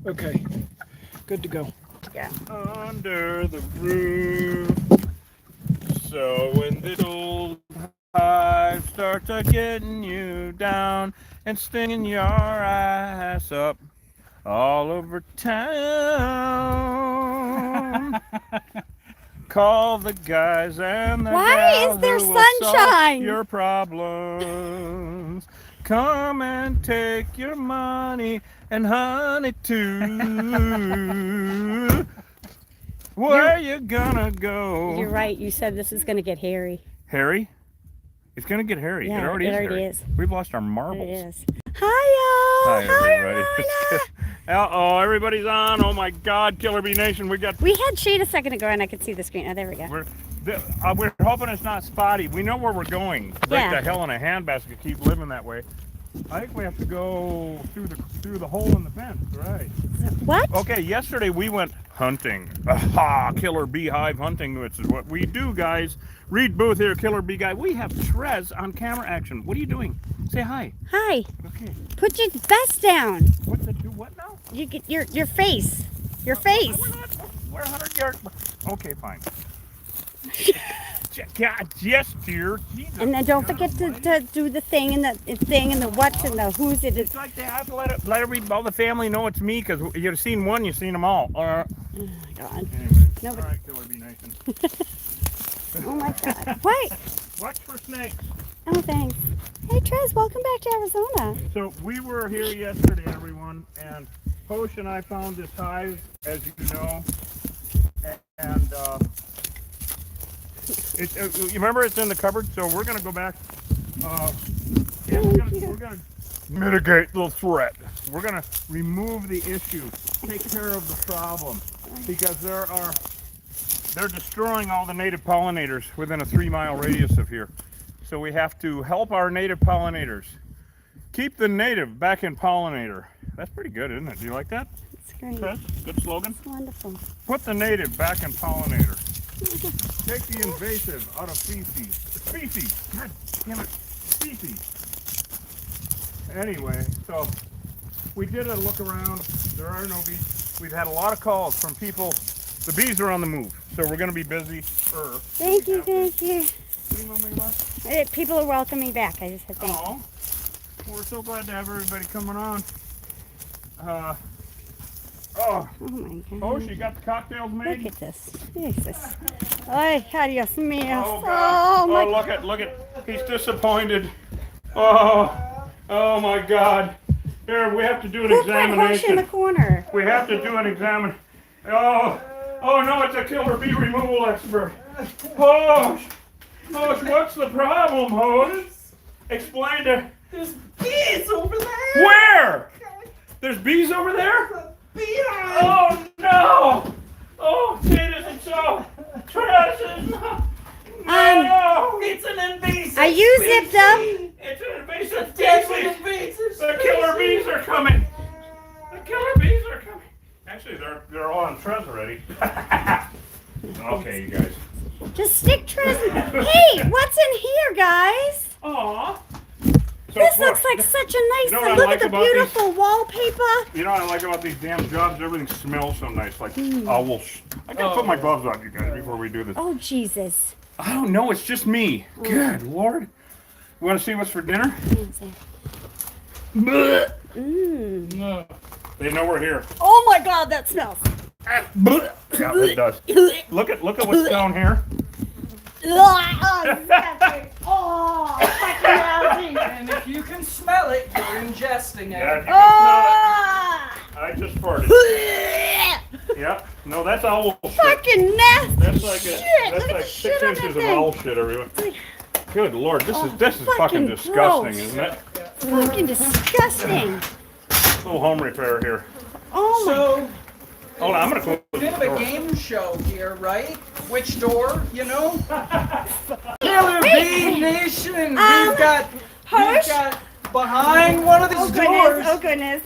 Okay, good to go. Yeah. Under the roof. So when this old hive starts a getting you down and stinging your ass up all over town, call the guys and the Why gal is there who will solve sunshine? your problems. Come and take your money and honey too. Where you gonna go? You're right. You said this is going to get hairy. Harry? It's gonna get hairy. Yeah, it already is. Harry. is. We've lost our It marbles. is. Hi, y'all. Hi, everybody. Uh-oh, everybody's on. Oh my God, Killer Bee Nation, we had shade a second ago, and I could see the screen. Oh, there we go. we're hoping it's not spotty. We know where we're going. Break Yeah. the hell in a handbasket. Keep living that way. I think we have to go through the hole in the fence, right? What? Okay, yesterday we went hunting. Aha, Killer Beehive hunting, which is what we do, guys. Reed Booth here, Killer Bee Guy. We have Trez on camera action. What are you doing? Say hi. Hi. Okay. Put your vest down. What's it do? What now? You get your face. Your face. We're 100 yards. Okay, fine. God, yes, dear. Jesus. And then don't forget to do the thing and the what's and the who's it is. It's like they have to let all the family know it's me, because you've seen one, you've seen them all. Oh my God. Anyway. No, All but- right, Killer Bee Nation. Oh my God. What? Watch for snakes. Oh, thanks. Hey, Trez, welcome back to Arizona. So we were here yesterday, everyone, and Posh and I found this hive, as you know, and you remember it's in the cupboard, so we're going to go back. We're going to mitigate the threat. We're going to remove the issue, take care of the problem, because they're destroying all the native pollinators within a 3-mile radius of here. So we have to help our native pollinators. Keep the native back in pollinator. That's pretty good, isn't it? Do you like that? It's great. Good slogan. It's wonderful. Put the native back in pollinator. Take the invasive out of feces. Species. God damn it. Species. Anyway, so we did a look around. There are no bees. We've had a lot of calls from people. The bees are on the move, so we're going to be busy. Thank you. What do you want me to buy? People are welcoming back. I just said thank you. Oh, we're so glad to have everybody coming on. Oh my God. Oh, she got the cocktails made. Look at this. Jesus. Ay, adios míos. Oh, God. my. Look at. He's disappointed. Oh my God. Here, we have to do an Who put Hush in examination. the corner? We have to do an examine. Oh no, it's a killer bee removal expert. Hosh, what's the problem, Hosh? Explain to. There's bees over there! Where? There's bees over there? Beehive! Oh no! Oh, it isn't so. Trash is not. No! It's an invasive Are you species. zipped up? It's an invasive It's an species. invasive The killer bees are coming. The killer bees are coming. Actually, they're all on Trez already. Okay, you guys. Just stick Trez. Hey, what's in here, guys? Aw. So This look, looks like such a nice. know what I Look like at the about these? beautiful wallpaper. You know what I like about these damn jobs? Everything smells so nice. Like owls. I gotta put my gloves on, you guys, before we do this. Oh Jesus. I don't know. It's just me. Good Lord. You want to see what's for dinner? Mmm. They know we're here. Oh my God, that smells. Yeah, it does. Look at what's down here. Oh, fucking lousy. And if you can smell it, you're ingesting it. Yeah, you can Ah! smell it. I just farted. Yeah. No, that's owl shit. Fucking nasty That's like shit. that's Look at like the 6 shit on inches that of thing. owl shit, everyone. Good Lord, this is fucking fucking disgusting, gross. isn't it? Fucking disgusting. Little home repair here. Oh my. So, Hold on, I'm gonna close bit this of a door. game show here, right? Which door, you know? Killer Bee Nation! We've got behind one of these doors Oh goodness.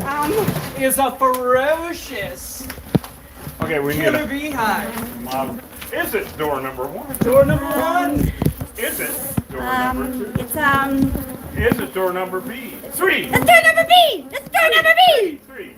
is a ferocious Okay, we need killer a beehive. Is it door number 1? Door number 1. Is it door number 2? It's Is it door number B? 3. Let's do number B. Let's do number B. 3.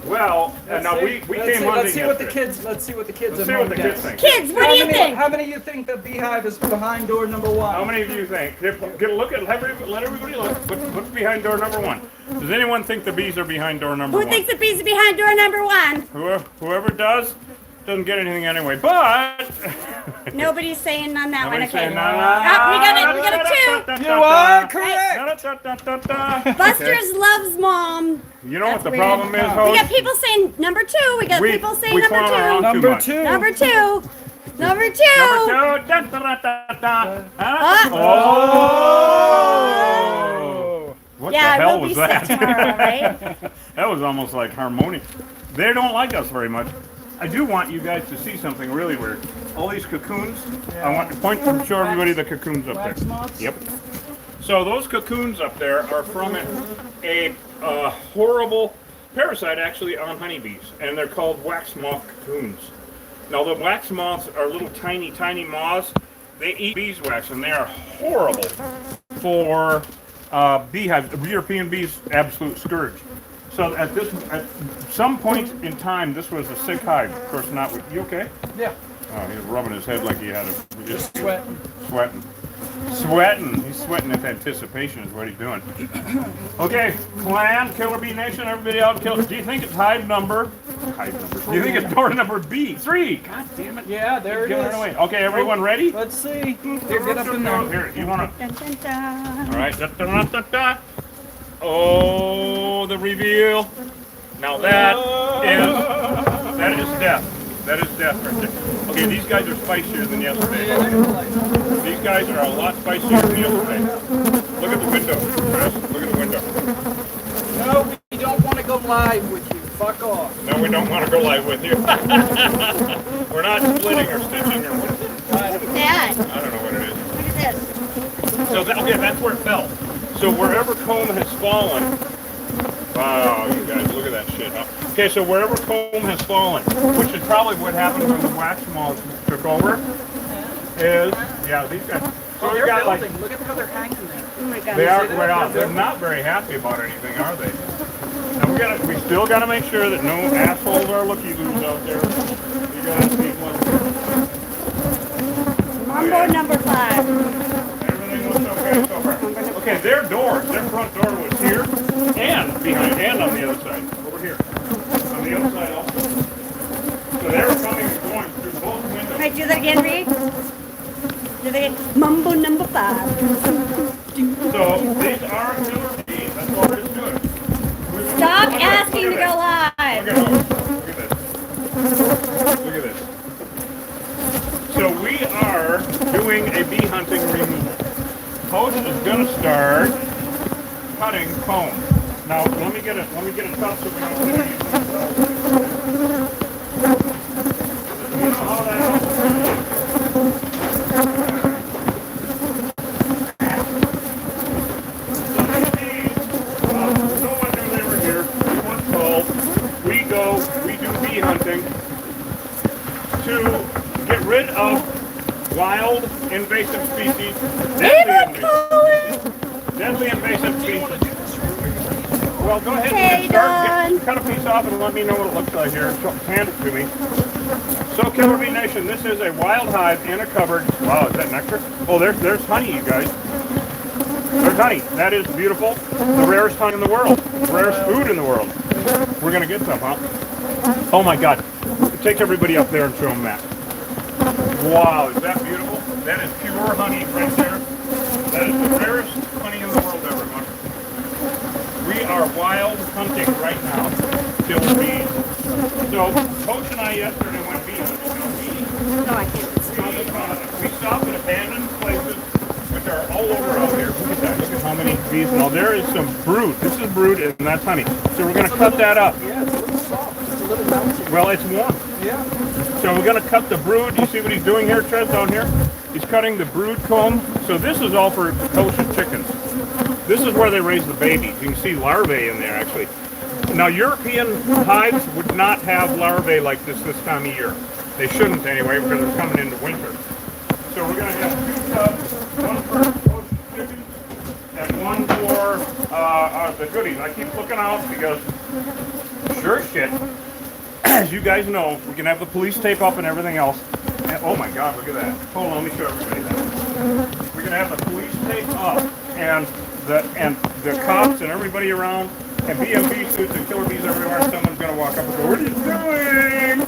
Well, now we came hunting Let's see what the yesterday. kids. Let's see what the kids. Let's have see what the marked kids down. think. Kids, what do you think? How many of you think the beehive is behind door number 1? How many of you think? Get a look at. Let everybody look. What's behind door number 1? Does anyone think the bees are behind door number 1? Who thinks the bees are behind door number 1? Whoever does doesn't get anything anyway. But Nobody's saying on that one. nobody's Okay. saying Oh, we got a 2. You are correct. Buster's loves mom. You know what the That's weird. problem is, We host? got people saying number 2. We got people saying we number clown around 2. too Number much. 2. Number 2. Number 2. Number 2. Da, da, da, da, da. Huh? Oh! What Yeah, the I hell will be was sick that? tomorrow, right? That was almost like harmonious. They don't like us very much. I do want you guys to see something really weird. All these cocoons. I want to point and show everybody the cocoons up Wax there. moths? Yep. So those cocoons up there are from a horrible parasite actually on honeybees, and they're called wax moth cocoons. Now the wax moths are little tiny moths. They eat beeswax, and they are horrible for beehives. European bees, absolute scourge. So at some point in time, this was a sick hive. Of course, not with you. Okay? Yeah. Oh, he's rubbing his head like he had a Just sweating. Sweating. He's sweating with anticipation is what he's doing. Okay, clan, Killer Bee Nation, everybody out. Do you think it's hive number? Do you think it's door number B? 3. God damn it. Yeah, there it Get is. away. Okay, everyone ready? Let's see. Here, get up in there. Here, you want to... Dun, dun, dun. All right. Da, da, da, da, da. Oh, the reveal. Now that is death. That is death right there. Okay, these guys are spicier than yesterday. These guys are a lot spicier than yesterday. Look at the window, Chris. Look at the window. No, we don't want to go live with you. Fuck off. No, we don't want to go live with you. We're not splitting or stitching or what. Look at that. I don't know what it is. Look at this. So okay, that's where it fell. So wherever comb has fallen, wow, you guys, look at that shit. Huh? Okay, so wherever comb has fallen, which is probably what happened when the wax moths took over, is these guys. So we They're got like building. Look at how they're hanging there. Oh my God. they are. see that? Well, they're not very happy about anything, are they? Now we still gotta make sure that no assholes are looky-loos out there. We gotta keep one. Mambo number 5. Everything looks okay so far. Okay, their front door was here and behind and on the other side. Over here. On the other side also. So they were coming and going through both windows. Hey, do that again, Ree. Do that again. Mambo number 5. So these are killer bees. That's all there is to it. Stop asking to go live. Look at this. Look at this. So we are doing a bee hunting removal. Host is going to start cutting comb. Now let me get a cut so we don't get any. You know how that no one knew they were here. We weren't told. We do bee hunting to get rid of wild invasive species. Deadly invasive species. Well, go ahead and start. Cut a piece off and let me know what it looks like here. Hand it to me. So, Killer Bee Nation, this is a wild hive in a cupboard. Wow, is that nectar? Oh, there's honey, you guys. There's honey. That is beautiful. The rarest honey in the world. The rarest food in the world. We're going to get some, huh? Oh, my God. Take everybody up there and show them that. Wow, is that beautiful? That is pure honey right there. That is the rarest honey in the world, everyone. We are wild hunting right now. Kill bees. So, Coach and I yesterday went bee hunting. No, I can't. We stopped at abandoned places, which are all over out here. Look at that. Look at how many bees. Now, there is some brood. This is brood, and that's honey. So, we're going to cut that up. Yeah, it's a little soft. It's a little melty. Well, it's warm. Yeah. So we're going to cut the brood. You see what he's doing here, Trez, down here? He's cutting the brood comb. So this is all for kosher chickens. This is where they raise the babies. You can see larvae in there, actually. Now, European hives would not have larvae like this time of year. They shouldn't anyway, because they're coming into winter. So we're going to have 2 tubs, one for kosher chickens and one for the goodies. I keep looking out because sure as shit, as you guys know, we can have the police tape up and everything else. And, oh my God, look at that. Hold on, let me show everybody that. We're gonna have the police tape up and the cops and everybody around and BMB suits and killer bees everywhere. Someone's gonna walk up and go, "What are you doing?"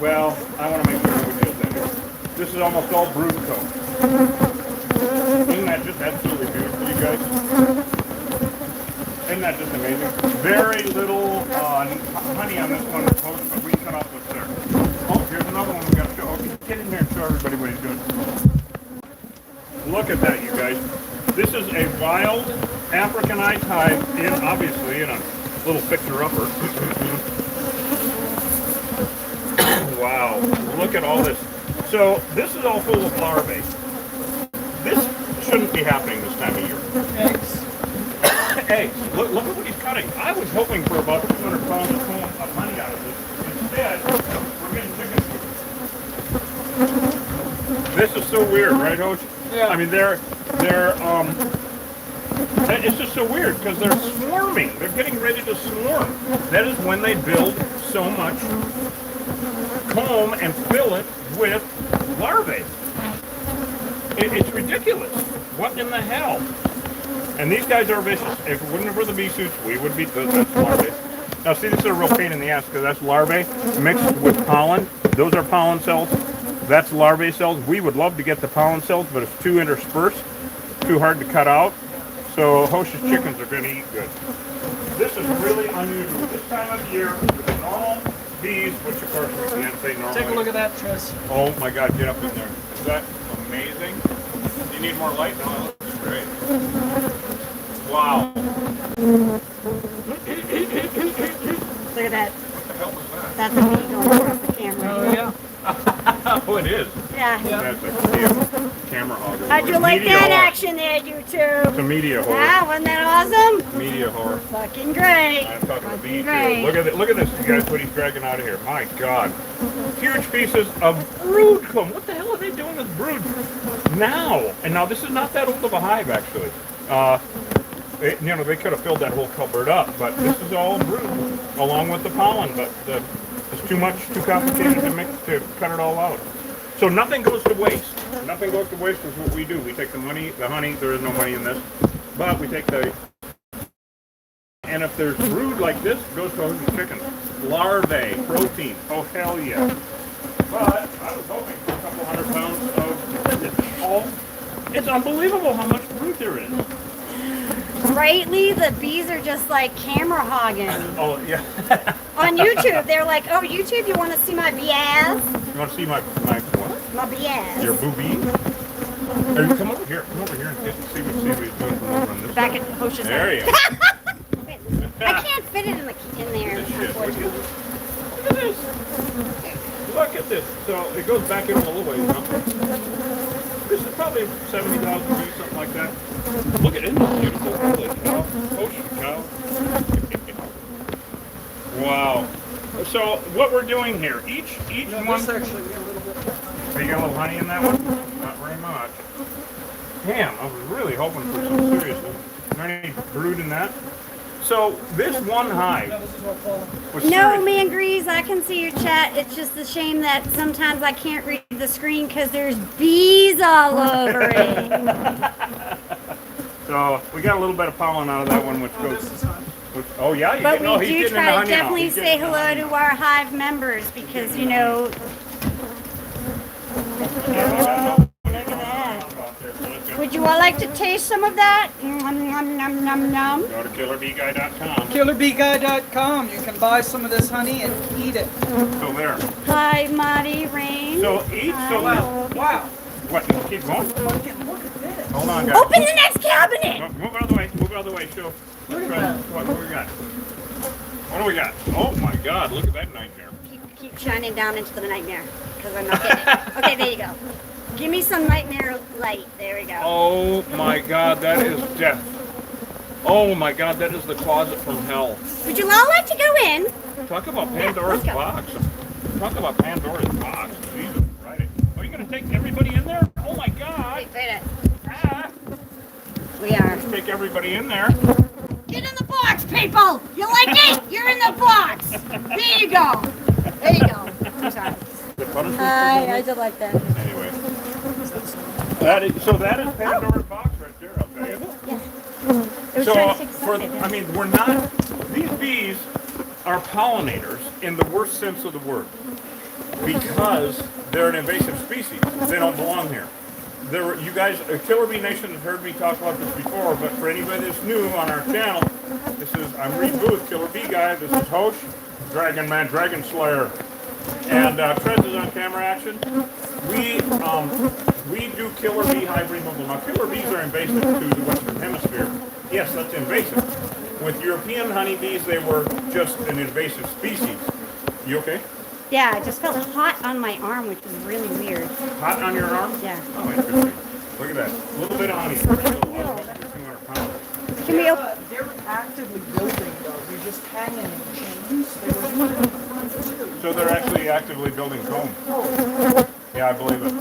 Well, I want to make sure nobody does that here. This is almost all brood comb. Isn't that just absolutely beautiful, you guys? Isn't that just amazing? Very little honey on this one, but we cut off what's there. Oh, here's another one we got to show. Okay, get in here and show everybody what he's doing. Look at that, you guys. This is a wild Africanized hive, obviously in a little fixer-upper. Wow, look at all this. So this is all full of larvae. This shouldn't be happening this time of year. Eggs. Eggs. Look at what he's cutting. I was hoping for about 200 pounds of honey out of this. Instead, we're getting chicken food. This is so weird, right, Hoach? Yeah. I mean, it's just so weird because they're swarming. They're getting ready to swarm. That is when they build so much comb and fill it with larvae. It's ridiculous. What in the hell? And these guys are vicious. If it wouldn't have been the bee suits, we would be, that's larvae. Now see, this is a real pain in the ass because that's larvae mixed with pollen. Those are pollen cells. That's larvae cells. We would love to get the pollen cells, but it's too interspersed, too hard to cut out. So Hosh's chickens are going to eat good. This is really unusual. This time of year, with the normal bees, which of course we can't say normally. Take a look at that, Tris. Oh my God, get up in there. Is that amazing? Do you need more light? No, it looks great. Wow. Look at that. What the hell was that? That's a bee going across the camera. Oh, yeah. Oh, it is. Yeah. That's a camera hog. How'd you like Media that horror. action there, YouTube? It's a media horror. Ah, wasn't that awesome? Media horror. Fucking great. I'm talking to Fucking bee great. too. Look at this, you guys, what he's dragging out of here. My God. Huge pieces of brood comb. What the hell are they doing with brood now? And now this is not that old of a hive, actually. They could have filled that whole cupboard up, but this is all brood along with the pollen. But it's too complicated to mix to cut it all out. So nothing goes to waste. Nothing goes to waste is what we do. We take the honey. There is no money in this, but we take the. And if there's brood like this, it goes to the chickens. Larvae, protein. Oh hell yeah! But I was hoping for a couple hundred pounds of. It's unbelievable how much brood there is. Rightly, the bees are just like camera hogging. Oh yeah. On YouTube, they're like, "Oh, YouTube, you want to see my BS? You want to see my what? My BS." Your boobie? Or you come over here and see what he's doing from over on this Back side. at Hosha's There you go. I can't fit it in there, This shit, would you? unfortunately. Look at this. So it goes back in a little ways, huh? This is probably 70,000 feet, something like that. Look at it. Beautiful. Holy cow. Ocean cow. Wow. So what we're doing here, each No, one. this actually get a little bit. You got a little honey in that one? Not very much. Damn, I was really hoping for some seriousness. Is there any brood in that? So this one hive No, this is what Paul. was No, serious- man, Grease, I can see your chat. It's just a shame that sometimes I can't read the screen because there's bees all over it. So we got a little bit of pollen out of that one, which Oh, goes. this is hot. Oh yeah, you But get, no, we he's do getting in the try to honey now. definitely He's say getting in the hello honey. to our hive members because, you know, look at that. Would you all like to taste some of that? Nom, nom, nom, nom, nom. Go to killerbguy.com. KillerBeeGuy.com. You can buy some of this honey and eat it. So there. Hi, Marty Rain. So each. So Wow. what? Keep going. Look at this. Hold on, guys. Open the next cabinet! Move out of the way. Move out of the way. Show. Look at that. What do we got? What do we got? Oh my God! Look at that nightmare. Keep shining down into the nightmare because I'm not getting it. Okay, there you go. Give me some nightmare light. There we go. Oh my God! That is death. Oh my God! That is the closet from hell. Would you all like to go in? Talk about Pandora's let's go. box. Talk about Pandora's box. Jesus Christ. Are you gonna take everybody in there? Oh my God! Wait a minute. Ah. We are. Take everybody in there. Get in the box, people! You like it? You're in the box! There you go. There you go. I'm sorry. The punishment I did like that. Anyway. That is Pandora's box right there, I'll tell you. It was So, trying to take something. I mean, we're not, these bees are pollinators in the worst sense of the word because they're an invasive species. They don't belong here. You guys, Killer Bee Nation has heard me talk about this before, but for anybody that's new on our channel, I'm Reed Booth, Killer Bee Guy. This is Hosh, Dragon Man, Dragon Slayer, and Trez is on camera action. We do killer bee hive removal. Now, killer bees are invasive to the Western Hemisphere. Yes, that's invasive. With European honeybees, they were just an invasive species. You okay? Yeah, I just felt hot on my arm, which was really weird. Hot on your arm? Yeah. Oh, interesting. Look at that. A little bit of honey. There's still a lot of it for 200 pounds. Can we open? They're actively building those. They're just hanging in chains. They were So they're actually actively building comb. Yeah, I believe it.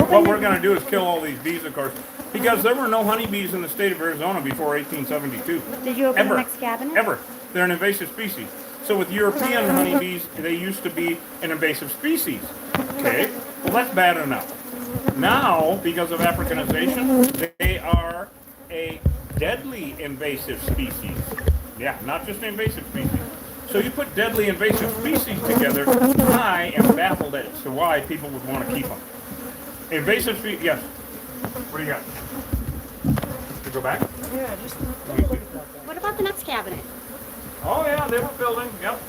What we're going to do is kill all these bees, of course, because there were no honeybees in the state of Arizona before 1872. Did you open Ever. the next cabinet? Ever. They're an invasive species. So with European honeybees, they used to be an invasive species. Okay? Well, that's bad enough. Now, because of Africanization, they are a deadly invasive species. Yeah, not just an invasive species. So you put deadly invasive species together, I am baffled as to why people would want to keep them. Invasive species, yes. What do you got? To go back? Yeah, just What about the next cabinet? Oh yeah, they were building. Yep.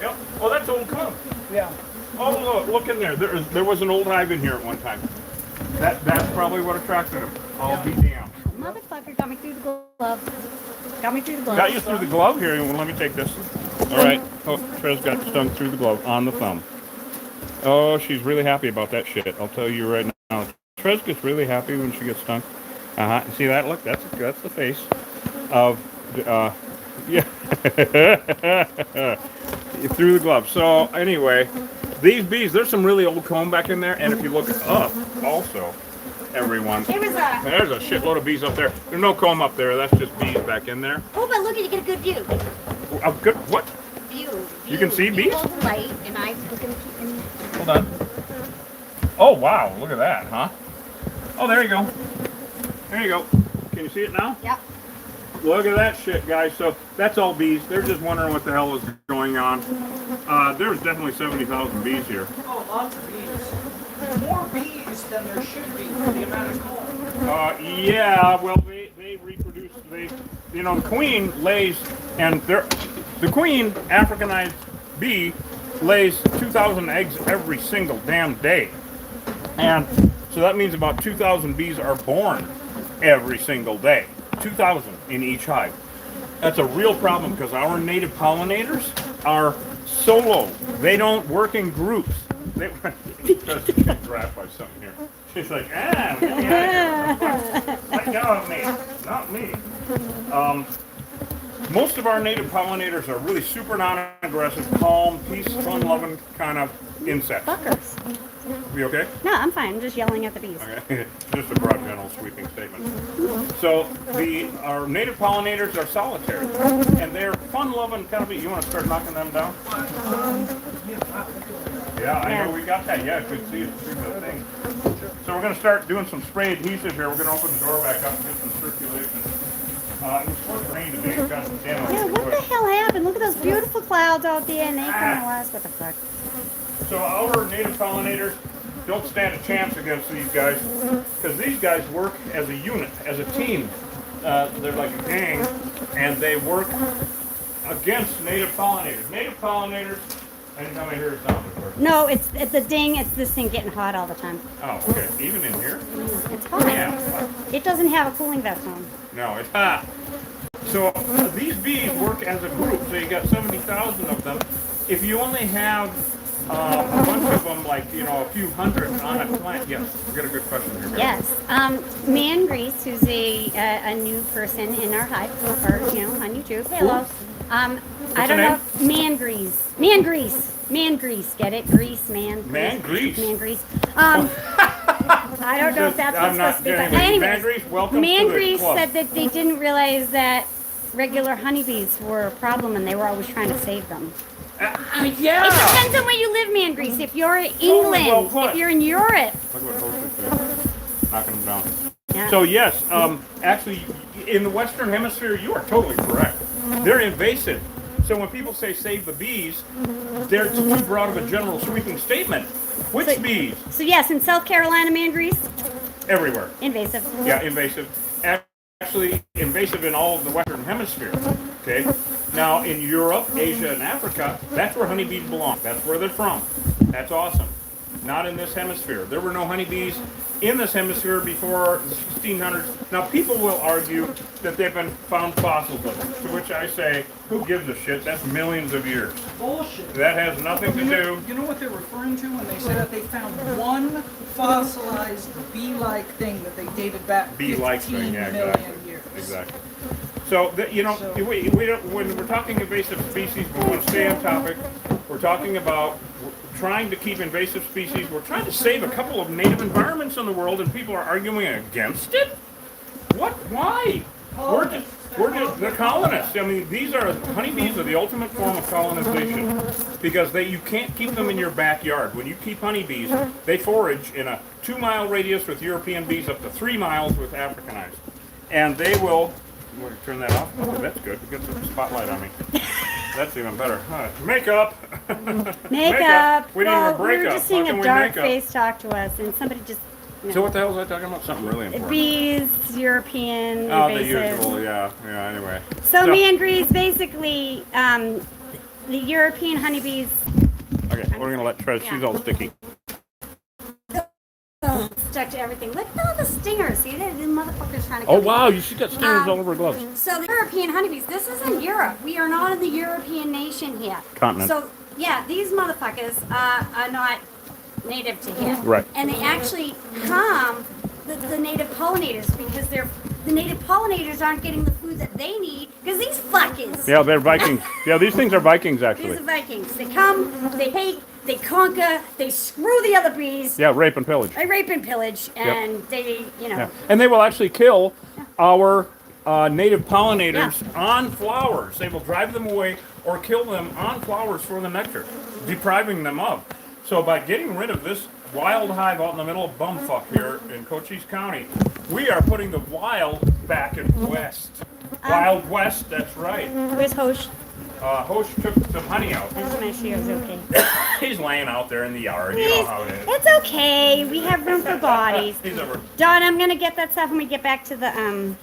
Yep. Oh, that's old comb. yeah. Oh, look in there. There was an old hive in here at one time. That's probably what attracted them. I'll be damned. Motherfucker got me through the glove. Got me through the glove. Got you through the glove here. Well, let me take this. All right. Oh, Trez got stung through the glove on the thumb. Oh, she's really happy about that shit. I'll tell you right now. Trez gets really happy when she gets stung. See that? Look, that's the face of yeah. Through the glove. So anyway, these bees, there's some really old comb back in there, and if you look up, also, everyone, There was a. there's a shitload of bees up there. There's no comb up there. That's just bees back in there. Oh, but look, you get a good view. Good. What? View. You can see You bees? hold the light, and I'm gonna keep in. Hold on. Oh wow! Look at that, huh? Oh, there you go. There you go. Can you see it now? Yep. Look at that shit, guys. So that's all bees. They're just wondering what the hell is going on. There's definitely 70,000 bees here. Oh, lots of bees. More bees than there should be for the amount of comb. Yeah. Well, they reproduce. The queen lays, and the queen Africanized bee lays 2,000 eggs every single damn day, and so that means about 2,000 bees are born every single day. 2,000 in each hive. That's a real problem because our native pollinators are solo. They don't work in groups. She's grabbed by something here. She's like, let go of me, not me. Most of our native pollinators are really super non-aggressive, calm, peace, fun-loving kind of insects. Fuckers. You okay? No, I'm fine. I'm just yelling at the bees. Okay, just a broad, general, sweeping statement. So our native pollinators are solitary, and they're fun-loving kind of. You want to start knocking them down? Yeah, I know we got that. Yeah, I could see it through the thing. So we're going to start doing some spray adhesive here. We're going to open the door back up and get some circulation. It was supposed to rain today. It's got some damage. Yeah, what the hell happened? Look at those beautiful clouds out there, and they come to us. What the fuck? So our native pollinators don't stand a chance against these guys because these guys work as a unit, as a team. They're like a gang, and they work against native pollinators. Native pollinators, anytime I hear a sound, it works. No, it's a ding. It's this thing getting hot all the time. Oh, okay. Even in here? It's hot. Yeah. It doesn't have a cooling vest on. No, it's hot. So these bees work as a group. So you got 70,000 of them. If you only have a bunch of them, like, a few hundred on a plant. Yes, we got a good question here. Yes. Man Grease, who's a new person in our hive, or on YouTube. Hello. I don't know. Man Grease. Man Grease. Man Grease. Get it? Grease, man. Grease. Man Grease. Man Grease. I don't know if that's what's supposed to be. But Man anyways, Grease, welcome Man to the Grease club. said that they didn't realize that regular honeybees were a problem and they were always trying to save them. Yeah. It depends on where you live, man, Grease. If you're in Totally well England, put. if you're in Europe. Look what Hope is doing. Knocking them down. Yeah. So yes, actually, in the Western Hemisphere, you are totally correct. They're invasive. So when people say save the bees, they're too broad of a general sweeping statement. Which So- bees? So yes, in South Carolina, man, Grease, Everywhere. invasive. Yeah, invasive. Actually, invasive in all of the Western Hemisphere. Okay. Now in Europe, Asia, and Africa, that's where honeybees belong. That's where they're from. That's awesome. Not in this hemisphere. There were no honeybees in this hemisphere before the 1600s. Now people will argue that they've been found fossils of them, to which I say, who gives a shit? That's millions of years. Bullshit. That has nothing to do. You know what they're referring to when they say that they found one fossilized bee-like thing that they dated back Bee-like 15 thing, yeah, million exactly. years. Exactly. So, we don't, when we're talking invasive species, we want to stay on topic. We're talking about trying to keep invasive species. We're trying to save a couple of native environments in the world, and people are arguing against it? What? Why? They're colonists. I mean, honeybees are the ultimate form of colonization because you can't keep them in your backyard. When you keep honeybees, they forage in a 2-mile radius with European bees up to 3 miles with Africanized. And they will, I'm going to turn that off. Oh, that's good. We got some spotlight on me. That's even better. Makeup. Makeup. We didn't Well, even break we were up. just seeing How can a we dark make up? face talk to us, and somebody just. So what the hell was I talking about? Something really important. Bees, European, Oh, the invasive. usual, yeah. Anyway. So man, Grease, basically, the European honeybees Okay, we're gonna let Trez. She's all sticky. stuck to everything. Look at all the stingers. See, the motherfuckers trying to. Oh come in. wow, she's got stingers all over her gloves. So the European honeybees. This isn't Europe. We are not in the European nation here. Continent. So yeah, these motherfuckers are not native to here. Right. And they actually harm the native pollinators because the native pollinators aren't getting the food that they need because these fuckers. Yeah, they're Vikings. Yeah, these things are Vikings These actually. are Vikings. They come, they hate, they conquer, they screw the other bees, Yeah, rape and pillage. they rape and pillage, and they, you know. Yeah. And they will actually kill our native pollinators on flowers. They will drive them away or kill them on flowers for the nectar, depriving them of. So by getting rid of this wild hive out in the middle of bumfuck here in Cochise County, we are putting the wild back in west. Wild West, that's right. Where's Hosh? Hosh took some honey out. I just want to make sure he was okay. He's laying out there in the yard. You know how it is. It's okay. We have room for bodies. He's over. Dawn, I'm gonna get that stuff when we get back to the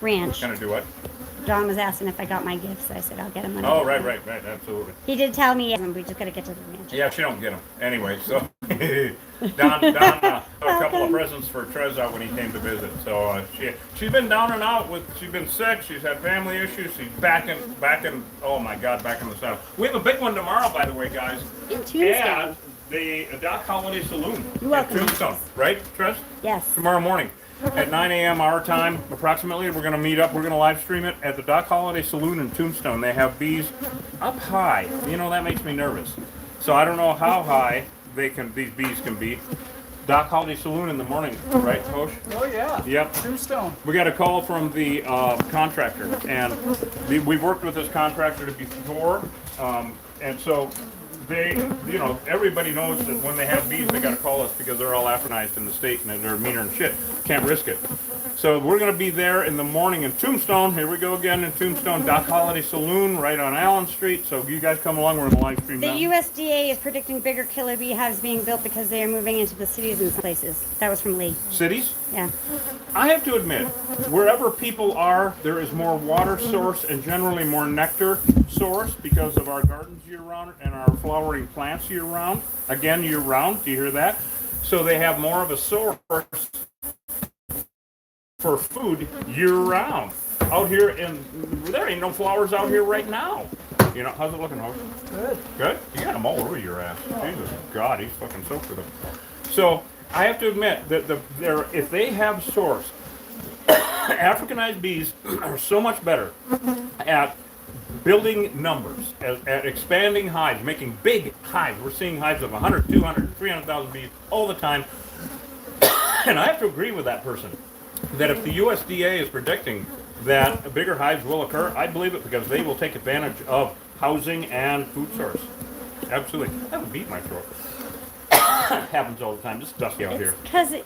ranch. Gonna do what? Dawn was asking if I got my gifts. I said I'll get them when I Oh, get right, them. absolutely. He did tell me we just gotta get to the ranch. Yeah, she don't get them. Anyway, so Don had a couple of presents for Trez out when he came to visit. So she's been down and out she's been sick. She's had family issues. She's back in. Oh my God, back in the south. We have a big one tomorrow, by the way, guys. In Tuesday. At the Dock Holiday Saloon. You're welcome. At Tombstone, right, Trez? Yes. Tomorrow morning at 9 a.m. our time, approximately. We're going to meet up. We're going to live stream it at the Dock Holiday Saloon in Tombstone. They have bees up high. You know, that makes me nervous. So I don't know how high these bees can be. Dock Holiday Saloon in the morning, right, Hosh? Oh yeah. Yep. Tombstone. We got a call from the contractor, and we've worked with this contractor before, and so everybody knows that when they have bees, they got to call us because they're all Africanized in the state and they're meaner than shit. Can't risk it. So we're going to be there in the morning in Tombstone. Here we go again in Tombstone, Dock Holiday Saloon right on Allen Street. So you guys come along. We're going to live stream The that. USDA is predicting bigger killer bee hives being built because they are moving into the cities and places. That was from Lee. Cities? Yeah. I have to admit, wherever people are, there is more water source and generally more nectar source because of our gardens year-round and our flowering plants year-round. Again, year-round. Do you hear that? So they have more of a source for food year-round. Out here, there ain't no flowers out here right now. You know, how's it looking, Hope? Good. Good? You got them all over your ass. Jesus God, he's fucking soaked with them. So I have to admit that if they have source, Africanized bees are so much better at building numbers, at expanding hives, making big hives. We're seeing hives of 100, 200, 300,000 bees all the time. And I have to agree with that person that if the USDA is predicting that bigger hives will occur? I believe it because they will take advantage of housing and food source. Absolutely. I would beat my throat. Happens all the time. It's dusty out It's here. because it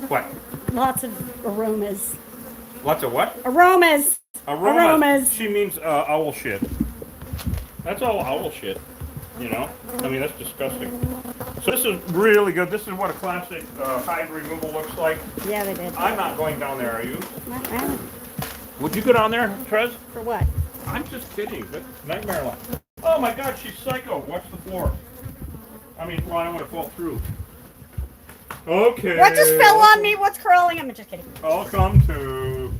What? lots of aromas. Lots of what? Aromas. Aromas. She means owl shit. That's all owl shit. You know? I mean, that's disgusting. So this is really good. This is what a classic hive removal looks like. Yeah, they did. I'm not going down there, are you? Not really. Would you go down there, Trez? For what? I'm just kidding. That's nightmare line. Oh my god, she's psycho. Watch the floor. I mean, well, I don't want to fall through. Okay. What just fell on me? What's crawling? I'm just kidding. I'll come to.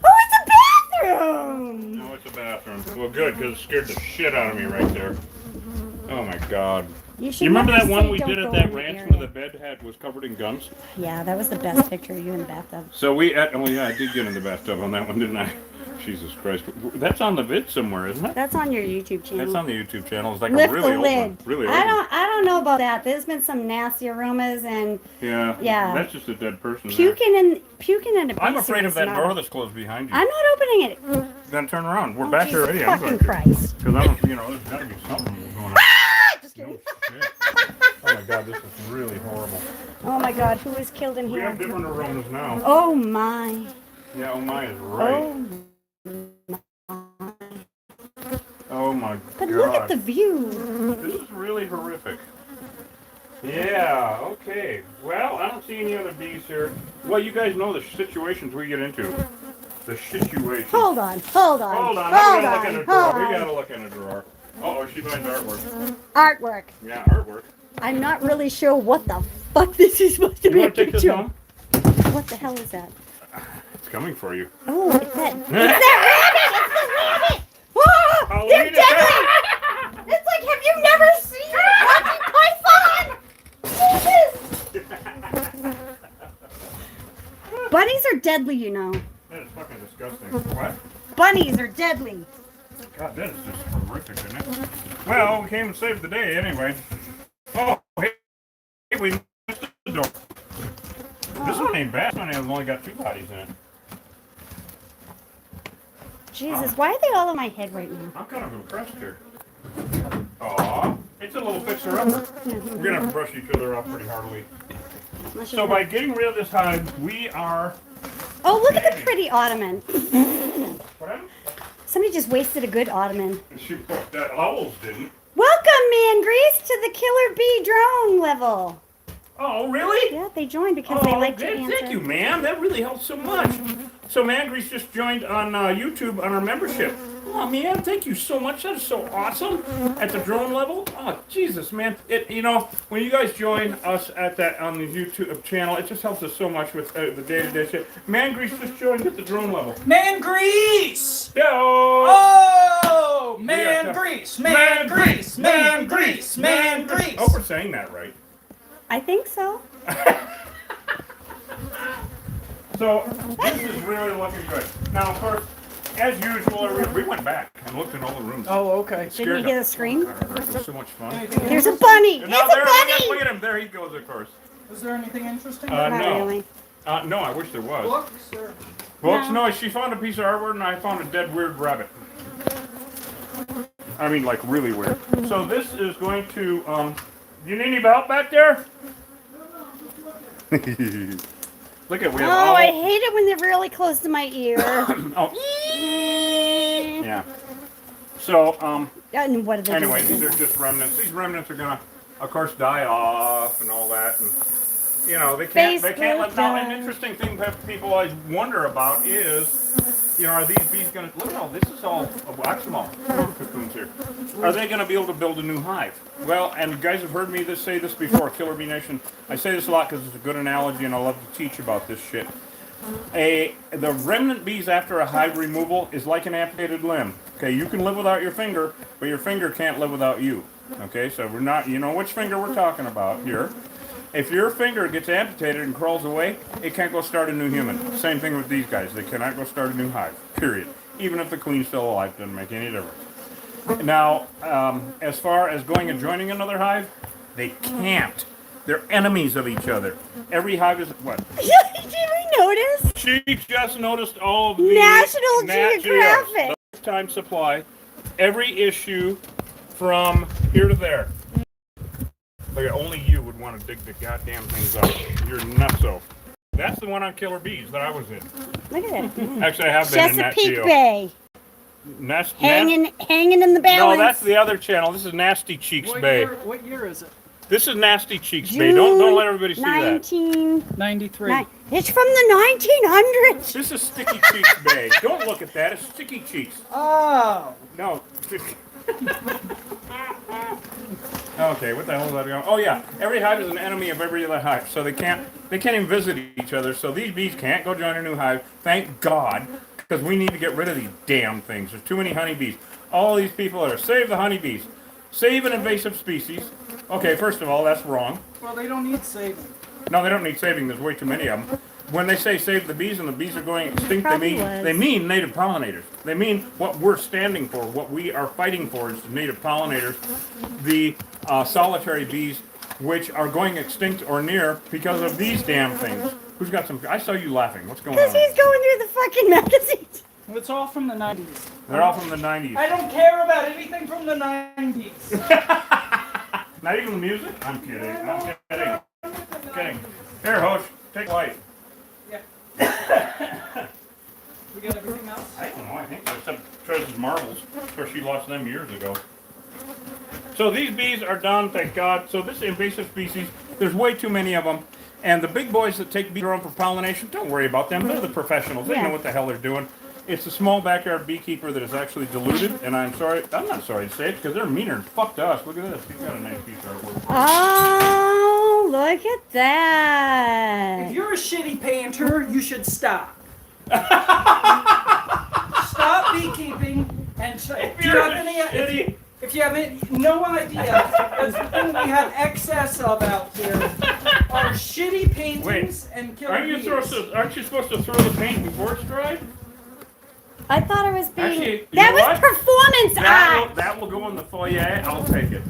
Oh, it's a bathroom! No, it's a bathroom. Well, good, because it scared the shit out of me right there. Oh my god. You You remember never that one say we don't did go at that in the ranch area. where the bed was covered in guns? Yeah, that was the best picture of you in the bathtub. So oh yeah, I did get in the bathtub on that one, didn't I? Jesus Christ. That's on the vid somewhere, isn't it? That's on your YouTube channel. That's on the YouTube channel. It's like Lift a really the old lid. one. Really old I one. don't know about that. There's been some nasty aromas and Yeah. Yeah. That's just a dead person. there. puking in a I'm basin afraid of is that not- door that's closed behind you. I'm not opening it. Then turn around. We're Oh, back here Jesus already. I'm fucking going Christ. because I'm, there's got to be something going on. Just No kidding. shit. Oh my god, this is really horrible. Oh my God, who is killed in We have here? different aromas now. Oh my. Yeah, oh my is right. Oh my But god. look at the view. This is really horrific. Yeah, okay. Well, I don't see any other bees here. Well, you guys know the situations we get into. The situation. Hold on. Hold on, we gotta look in the drawer. We gotta look in the drawer. Uh-oh, she finds artwork. Artwork. Yeah, artwork. I'm not really sure what the fuck this is supposed to You be a wanna take this picture. home? What the hell is that? It's coming for you. Oh, it's that. It's that rabbit! It's the rabbit! Whoa! Halloween They're attack! deadly! It's like, have you never seen Monty Python? Jesus! Bunnies are deadly, you know. That is fucking disgusting. What? Bunnies are deadly. God, that is just horrific, isn't it? Well, we came and saved the day anyway. Oh, hey, we missed the door. This one ain't bad. This one has only got 2 bodies in it. Jesus, why are they all on my head right now? I'm kind of impressed here. Aw, it's a little fixer-upper. We're gonna have to brush each other off pretty heartily. Unless So you- by getting rid of this hive, we are... Oh, look at the pretty ottoman. What happened? Somebody just wasted a good ottoman. Shoot, that owls didn't. Welcome, Man Grease, to the Killer Bee drone level. Oh, really? Yeah, they joined because they like to answer. Thank you, ma'am. That really helps so much. So Mangrease just joined on YouTube on our membership. Oh, man, thank you so much. That is so awesome. At the drone level. Oh, Jesus, man. When you guys join us at that on the YouTube channel, it just helps us so much with the day-to-day shit. Mangrease just joined at the drone level. Man grease! Yo! Oh! Man Yeah. grease! Man grease! Man grease! Man grease! Oh, we're saying that right. I think so. So, this is really looking good. Now, of course, as usual, we went back and looked in all the rooms. Oh, okay. Didn't you hear the scream? It was so much fun. There's a bunny. And It's now a there, bunny. look at him. There he goes, of course. Is there anything interesting? Not No. really. No, I wish there was. Books or... Books? No. No, she found a piece of artwork and I found a dead weird rabbit. I mean, like, really weird. So this is going to, you need any help back there? Look at, we have Oh, all... I hate it when they're really close to my ear. Oh, yeah. So, And what are they anyway, doing? these are just remnants. These remnants are gonna, of course, die off and all that. And, they can't let... Now, an interesting thing that people always wonder about is, are these bees gonna... Look at all, this is all... Watch them all. Cocoons here. Are they gonna be able to build a new hive? Well, and you guys have heard me say this before, Killer Bee Nation. I say this a lot because it's a good analogy and I love to teach about this shit. The remnant bees after a hive removal is like an amputated limb. Okay, you can live without your finger, but your finger can't live without you. Okay, so we're not, which finger we're talking about here. If your finger gets amputated and crawls away, it can't go start a new human. Same thing with these guys. They cannot go start a new hive, period. Even if the queen's still alive, doesn't make any difference. Now, as far as going and joining another hive, they can't. They're enemies of each other. Every hive is, what? Did you notice? She just noticed all of the National Nat Geographic. Geos, the time supply, every issue from here to there. Like only you would want to dig the goddamn things up. You're nutso. That's the one on Killer Bees that I was in. Look at that. Actually, I have been in Nat Chesapeake Geo. Bay. Hanging in the balance. No, that's the other channel. This is Nasty Cheeks Bay. What year is it? This is Nasty Cheeks Bay. Don't let everybody see that. 93. It's from the 1900s. This is Sticky Cheeks Bay. Don't look at that. It's Sticky Cheeks. Oh. No. Okay, what the hell is that going? Oh yeah, every hive is an enemy of every other hive, so they can't even visit each other. So these bees can't go join a new hive. Thank God, because we need to get rid of these damn things. There's too many honeybees. All these people are save the honeybees, save an invasive species. Okay, first of all, that's wrong. Well, they don't need saving. No, they don't need saving. There's way too many of them. When they say save the bees and the bees are going extinct, Probably they mean native pollinators. They mean what we're standing for, what we are fighting for is the native pollinators, the solitary bees, which are going extinct or near because of these damn things. Who's got some? I saw you laughing. What's going on? Because he's going through the fucking magazines. It's all from the 90s. They're all from the 90s. I don't care about anything from the 90s. Not even the music? I'm kidding. I'm kidding. Kidding. Here, Hosh, take light. We got everything else? I don't know. I think except Treasure's marbles, where she lost them years ago. So these bees are done, thank God. So this invasive species, there's way too many of them. And the big boys that take bees around for pollination, don't worry about them. They're the professionals. They know what the hell they're doing. It's a small backyard beekeeper that is actually deluded. And I'm not sorry to say it, because they're meaner than fuck to us. Look at this. He's got a nice piece of artwork. Oh, look at that. If you're a shitty painter, you should stop. Stop beekeeping and if you have no idea, that's the thing we have excess of out here are shitty paintings and killer Aren't you supposed to throw the paint before it's dried? I thought it was being. Actually, you that know was what? performance art. That will go in the foyer. I'll take it.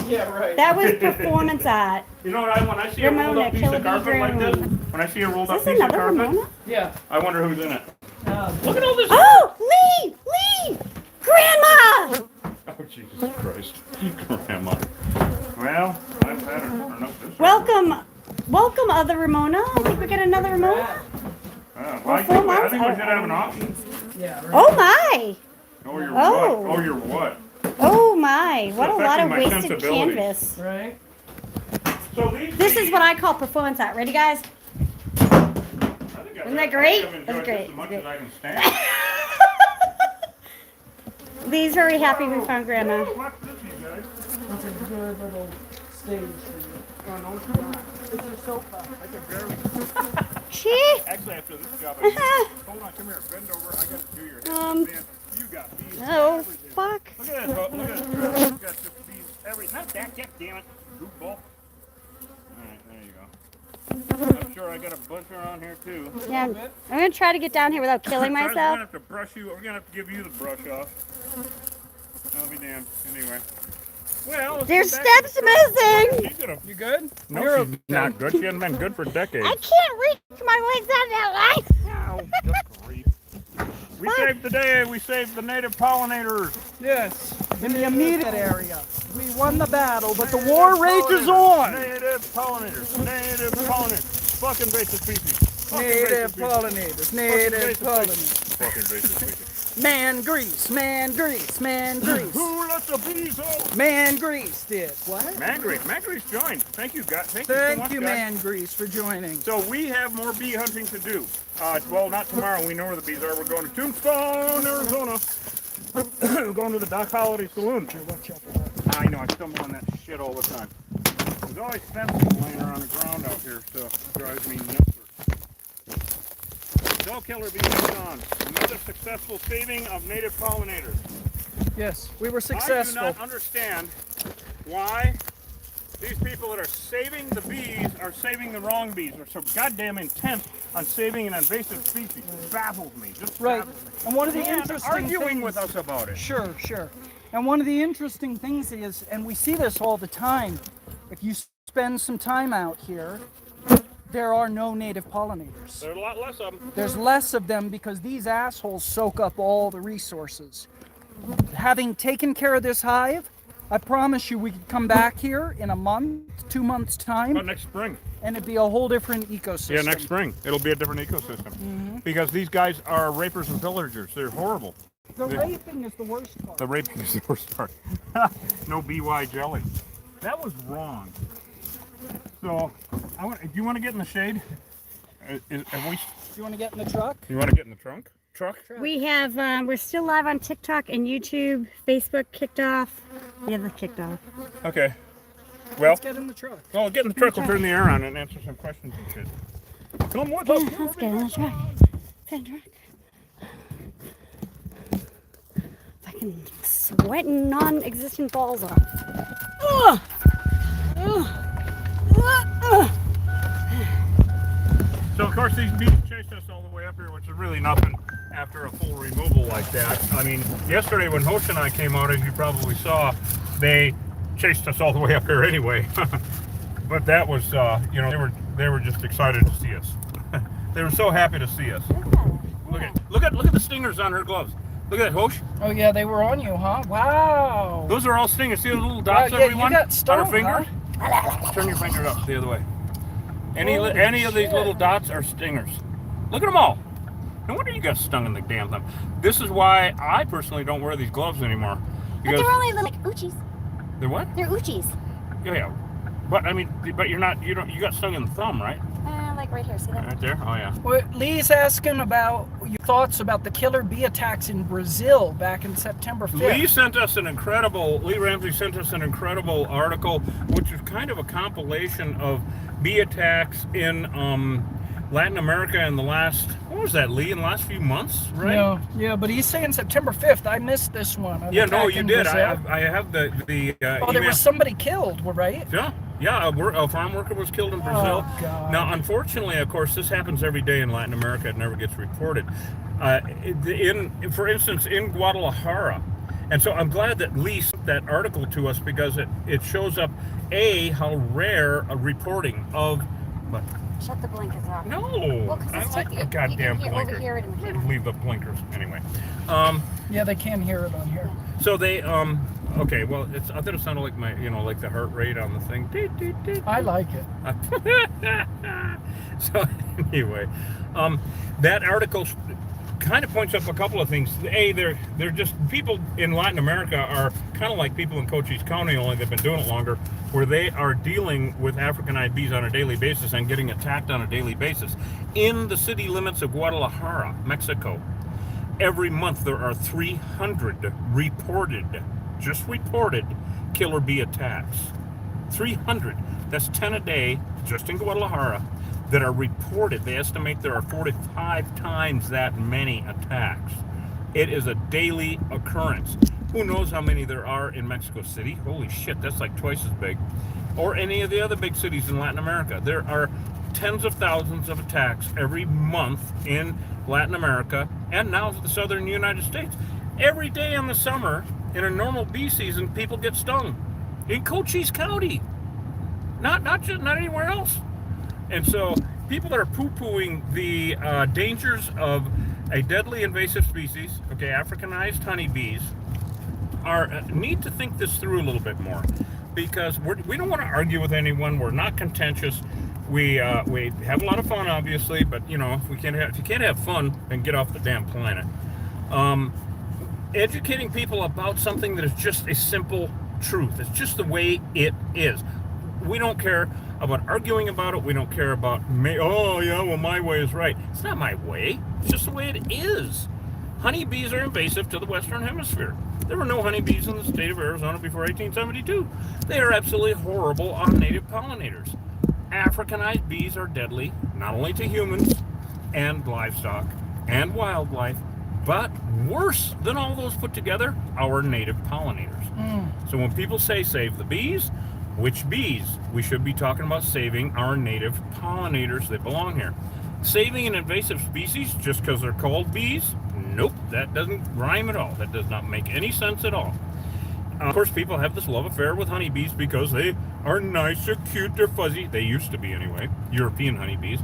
Yeah, right. That was performance art. You know what? When I see a rolled Ramona, up piece Killer of carpet Bee like this, Ramona. when I see a rolled up Is this piece of another carpet, Ramona? Yeah. I wonder who's in it. Look Look at all this. Oh, Lee! Grandma! Oh, Jesus Christ. Grandma. Well, I've had her turn up this. Welcome, other Ramona. I think we got another Ramona. Well, I think we should have an option. Yeah, right. Oh my! Oh, you're Oh. what? Oh, you're what? Oh my! What a lot of affecting my wasted sensibilities. canvas. Right. So these This is bees- what I call performance art. Ready, guys? I think Isn't that great? I've enjoyed That's this great. as much Great. as I can stand. Lee's very happy we found Grandma. Watch this, you guys. That's a good little stage for you. Oh, no, it's not. It's a sofa. I can barely. She. Actually, after this job, hold on, come here, bend over. I got to do your head. Man, you got bees. Oh everything. fuck! Look at this, look at this. You got just bees every. Not that, God damn it, goofball. All right, there you go. I'm sure I got a bunch around here too. Yeah, I'm gonna try to get down here without killing We're myself. gonna have to brush you. We're gonna have to give you the brush off. I'll be damned. Anyway. Well, let's There's get back steps missing. She's gonna. You good? No, she's not good. She hasn't been good for decades. I can't reach my legs out that line. Ow, good grief. We saved the day. We saved the native pollinators. Yes. In the immediate area. We won the battle, but the war rages on. Native pollinators. Native pollinators. Fucking invasive species. Fucking Native invasive species. pollinators. Native invasive pollinators. Fucking invasive species. Man grease. Man grease. Man grease. Who let the bees out? Man grease did. What? Man grease joined. Thank you, guys. Thank you so Thank much, you, guys. Man grease, for joining. So we have more bee hunting to do. Well, not tomorrow. We know where the bees are. We're going to Tombstone, Arizona. We're going to the Doc Holiday Saloon. I know. I stumble on that shit all the time. There's always fences laying around the ground out here, so it drives me nuts. So Killer Bees is on. Another successful saving of native pollinators. Yes, we were I do successful. not understand why these people that are saving the bees are saving the wrong bees. They're so goddamn intent on saving an invasive species. It baffles me. Just Right. baffles me. And one of the And interesting arguing things, with us about it. Sure. And one of the interesting things is, and we see this all the time, if you spend some time out here, there are no native pollinators. There are a lot less of them. There's less of them because these assholes soak up all the resources. Having taken care of this hive, I promise you we could come back here in a month, 2 months' time, But next spring. and it'd be a whole different ecosystem. Yeah, next spring. It'll be a different ecosystem. Because these guys are rapers and pillagers. They're horrible. The raping is the worst part. The raping is the worst part. No BY jelly. That was wrong. So, do you want to get in the shade? Have we, You want to get in the truck? you want to get in the truck? We have, we're still live on TikTok and YouTube. Facebook kicked off. Yeah, they kicked off. Okay. Well, Let's get in the truck. well, get in the truck. We'll turn the air on and answer some questions and shit. Come on, Yeah, let's get in the truck. Get in the truck. Fucking sweating non-existent balls off. Ugh. So, of course, these bees chased us all the way up here, which is really nothing after a full removal like that. I mean, yesterday when Hosh and I came out, as you probably saw, they chased us all the way up here anyway. But that was, you know, they were just excited to see us. They were so happy to see us. Look at the stingers on her gloves. Look at that, Hosh. Oh yeah, they were on you, huh? Wow. Those are all stingers. See those little dots, Yeah, you everyone? got On stung, her finger? Turn your finger up the other way. Any of these shit. little dots are stingers. Look at them all. No wonder you got stung in the damn thumb. This is why I personally don't wear these gloves anymore. But Because they're only like oochies. they're what? They're oochies. Yeah. But I mean, but you got stung in the thumb, right? Like right here, see that? Right there. Oh yeah. Well, Lee's asking about your thoughts about the killer bee attacks in Brazil back in September 5th. Lee Ramsey sent us an incredible article, which is kind of a compilation of bee attacks in Latin America in the last, what was that, Lee, in the last few months, right? Yeah, but he's saying September 5th. I missed this one. An Yeah, no, attack you in did. Brazil. I have the Oh, there email. was somebody killed, right? Yeah, a farm worker was killed in Brazil. Oh, God. Now, unfortunately, of course, this happens every day in Latin America. It never gets reported. For instance, in Guadalajara. And so I'm glad that Lee sent that article to us because it shows up, how rare a reporting of... But Shut the blinkers off. no! Well, 'cause I it's like like- the you goddamn can hear- blinkers. overhear it in the camera. Leave the blinkers, anyway. Yeah, they can hear it on here. So they, okay, well, I thought it sounded like my, like the heart rate on the thing. Deet, deet, deet. I like it. So anyway, that article kind of points up a couple of things. They're just, people in Latin America are kind of like people in Cochise County, only they've been doing it longer, where they are dealing with Africanized bees on a daily basis and getting attacked on a daily basis. In the city limits of Guadalajara, Mexico, every month there are 300 reported killer bee attacks. 300. That's 10 a day just in Guadalajara that are reported. They estimate there are 45 times that many attacks. It is a daily occurrence. Who knows how many there are in Mexico City? Holy shit, that's like twice as big. Or any of the other big cities in Latin America. There are tens of thousands of attacks every month in Latin America and now the southern United States. Every day in the summer, in a normal bee season, people get stung. In Cochise County. Not anywhere else. And so people that are poo-pooing the dangers of a deadly invasive species, okay, Africanized honeybees, need to think this through a little bit more, because we don't want to argue with anyone. We're not contentious. We have a lot of fun, obviously, but if you can't have fun, then get off the damn planet. Educating people about something that is just a simple truth. It's just the way it is. We don't care about arguing about it. We don't care about my way is right. It's not my way. It's just the way it is. Honeybees are invasive to the Western Hemisphere. There were no honeybees in the state of Arizona before 1872. They are absolutely horrible on native pollinators. Africanized bees are deadly, not only to humans and livestock and wildlife, but worse than all those put together, our native pollinators. So when people say save the bees, which bees? We should be talking about saving our native pollinators that belong here. Saving an invasive species just because they're called bees? Nope, that doesn't rhyme at all. That does not make any sense at all. Of course, people have this love affair with honeybees because they are nice, they're cute, they're fuzzy. They used to be anyway, European honeybees.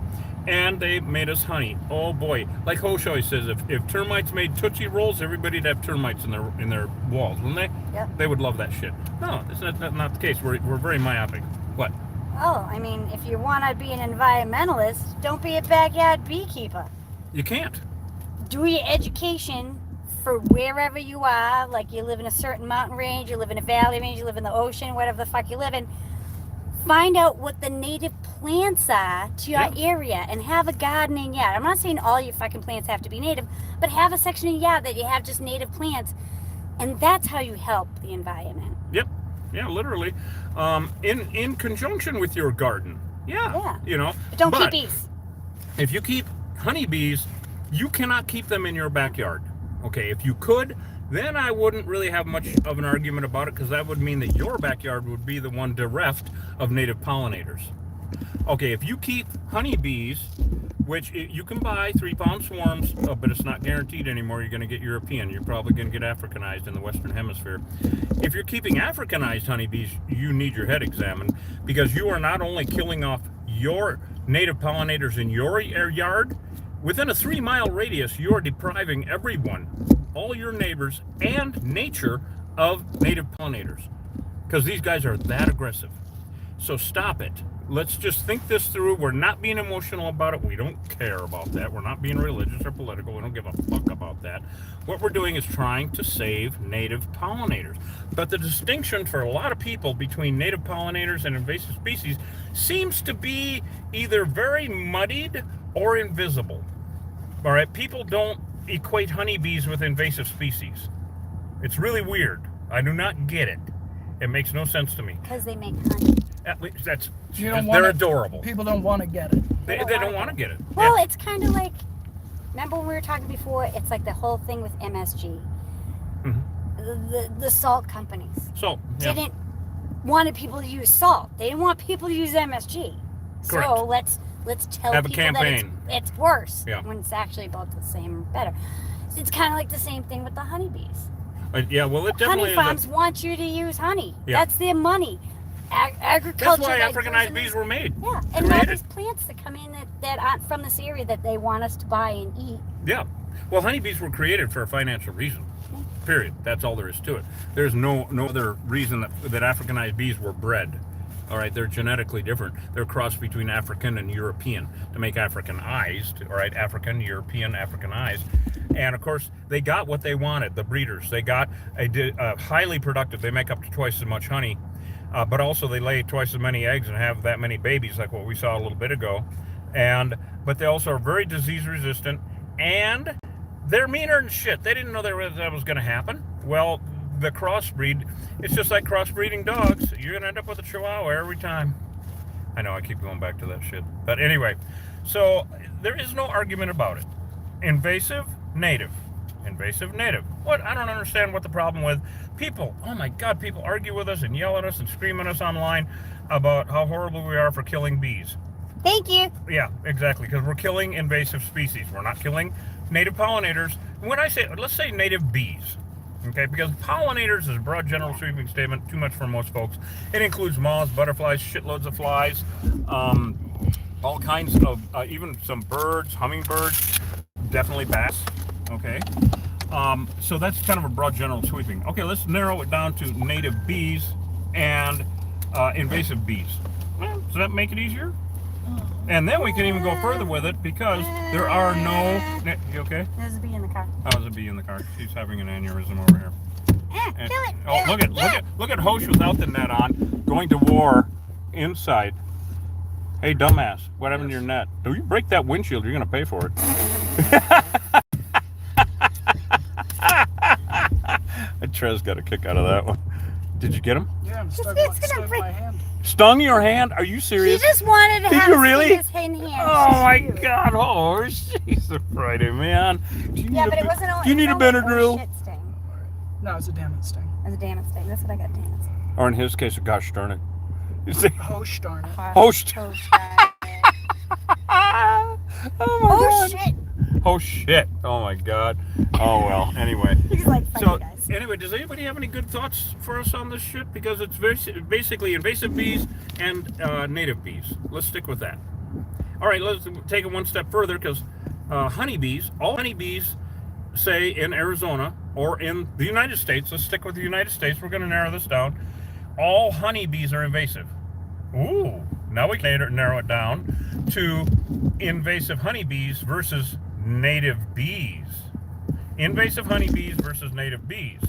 And they made us honey. Oh boy. Like Hosh always says, if termites made Tootsie Rolls, everybody'd have termites in their walls, wouldn't they? Yep. They would love that shit. No, that's not the case. We're very myopic. What? Oh, I mean, if you want to be an environmentalist, don't be a backyard beekeeper. You can't. Do your education for wherever you are, like you live in a certain mountain range, you live in a valley range, you live in the ocean, whatever the fuck you live in. Find out what the native plants are to your area and have a gardening yard. I'm not saying all your fucking plants have to be native, but have a section of your yard that you have just native plants, and that's how you help the environment. Yep. Yeah, literally. In conjunction with your garden. Yeah. You know. But don't keep bees. If you keep honeybees, you cannot keep them in your backyard. Okay, if you could, then I wouldn't really have much of an argument about it, because that would mean that your backyard would be the one bereft of native pollinators. Okay, if you keep honeybees, which you can buy 3-pound swarms, but it's not guaranteed anymore. You're going to get European. You're probably going to get Africanized in the Western Hemisphere. If you're keeping Africanized honeybees, you need your head examined, because you are not only killing off your native pollinators in your yard, within a 3-mile radius, you are depriving everyone, all your neighbors and nature, of native pollinators, because these guys are that aggressive. So stop it. Let's just think this through. We're not being emotional about it. We don't care about that. We're not being religious or political. We don't give a fuck about that. What we're doing is trying to save native pollinators. But the distinction for a lot of people between native pollinators and invasive species seems to be either very muddied or invisible. All right, people don't equate honeybees with invasive species. It's really weird. I do not get it. It makes no sense to me. Because they make honey. They're adorable. People don't want to get it. They don't want to get it. Well, it's kind of like, remember when we were talking before, it's like the whole thing with MSG. The salt companies didn't want people to use salt. They didn't want people to use MSG. Correct. So let's tell Have a people campaign. that it's worse Yeah. when it's actually about the same or better. It's kind of like the same thing with the honeybees. Yeah, well, it definitely Honey farms want you to use honey. Yeah. That's their money. Agriculture. That's why that Africanized goes in bees were made. Yeah, and now Created. there's plants that come in that aren't from this area that they want us to buy and eat. Yeah. Well, honeybees were created for a financial reason. Period. That's all there is to it. There's no other reason that Africanized bees were bred. All right, they're genetically different. They're crossed between African and European to make Africanized. All right, African, European, Africanized. And of course, they got what they wanted, the breeders. They got a highly productive, they make up to twice as much honey, but also they lay twice as many eggs and have that many babies, like what we saw a little bit ago. But they also are very disease resistant, and they're meaner than shit. They didn't know that was going to happen. Well, the crossbreed, it's just like crossbreeding dogs. You're going to end up with a Chihuahua every time. I know I keep going back to that shit. But anyway, so there is no argument about it. Invasive, native. Invasive, native. What? I don't understand what the problem with people. Oh my God, people argue with us and yell at us and scream at us online about how horrible we are for killing bees. Thank you. Yeah, exactly, because we're killing invasive species. We're not killing native pollinators. When I say, let's say native bees, okay, because pollinators is a broad general sweeping statement, too much for most folks. It includes moths, butterflies, shitloads of flies, all kinds of, even some birds, hummingbirds, definitely bats, okay? So that's kind of a broad general sweeping. Okay, let's narrow it down to native bees and invasive bees. Well, does that make it easier? And then we can even go further with it, because there are no... You okay? There's a bee in the car. Oh, there's a bee in the car. She's having an aneurysm over here. And- Kill it. Oh, look at Hosh without the net on, going to war inside. Hey, dumbass, what happened to your net? Do you break that windshield? You're gonna pay for it. Trez got a kick out of that one. Did you get him? Yeah, I'm stuck, It's gonna stuck break. my hand. Stung your hand? Are you He serious? just wanted to Did have you really? his hand here. Oh my God, Hosh, she's a Friday, man. Do you Yeah, need but a, it wasn't only. Do you need a Benadryl? Shit sting. No, it's a damn sting. It was a damn sting. That's what I got. Damn it. Or in his case, a gosh darn it. You see? Oh, darn it. Hosh. Oh Oh my God. shit. Oh shit. Oh my God. Oh well. Anyway. He's like, fuck So you guys. anyway, does anybody have any good thoughts for us on this shit? Because it's basically invasive bees and native bees. Let's stick with that. All right, let's take it one step further, because honeybees, all honeybees, say in Arizona or in the United States, let's stick with the United States, we're going to narrow this down, all honeybees are invasive. Ooh, now we can narrow it down to invasive honeybees versus native bees. Invasive honeybees versus native bees.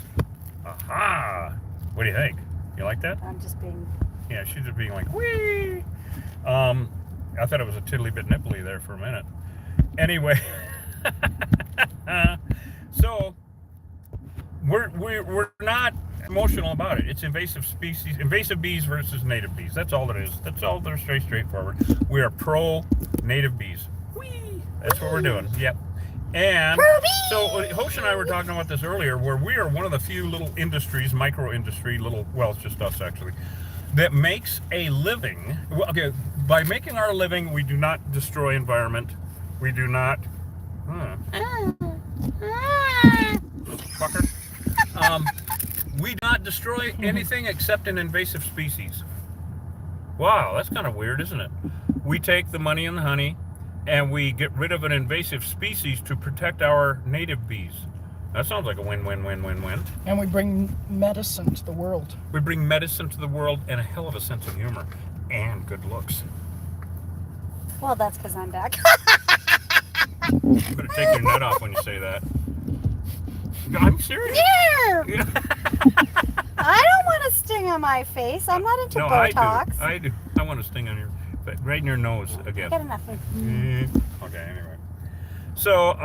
Aha! What do you think? You like that? I'm just being. Yeah, she's just being like, wee! I thought it was a tiddly bit nipply there for a minute. Anyway, so we're not emotional about it. It's invasive species, invasive bees versus native bees. That's all it is. That's all. They're straightforward. We are pro native bees. Whee! That's what we're doing. Yep. And so Hosh and I were talking about this earlier, where we are one of the few little industries, micro industry, well, it's just us actually, that makes a living. Well, okay, by making our living, we do not destroy environment. We do not. Fucker. We do not destroy anything except an invasive species. Wow, that's kind of weird, isn't it? We take the money and the honey, and we get rid of an invasive species to protect our native bees. That sounds like a win-win-win-win-win. And we bring medicine to the world. We bring medicine to the world and a hell of a sense of humor and good looks. Well, that's because I'm back. You better take your nut off when you say that. I'm serious. Yeah. I don't want a sting on my face. I'm not into No, Botox. I do. I want to sting on your, right in your nose again. Get enough. Okay, anyway. So,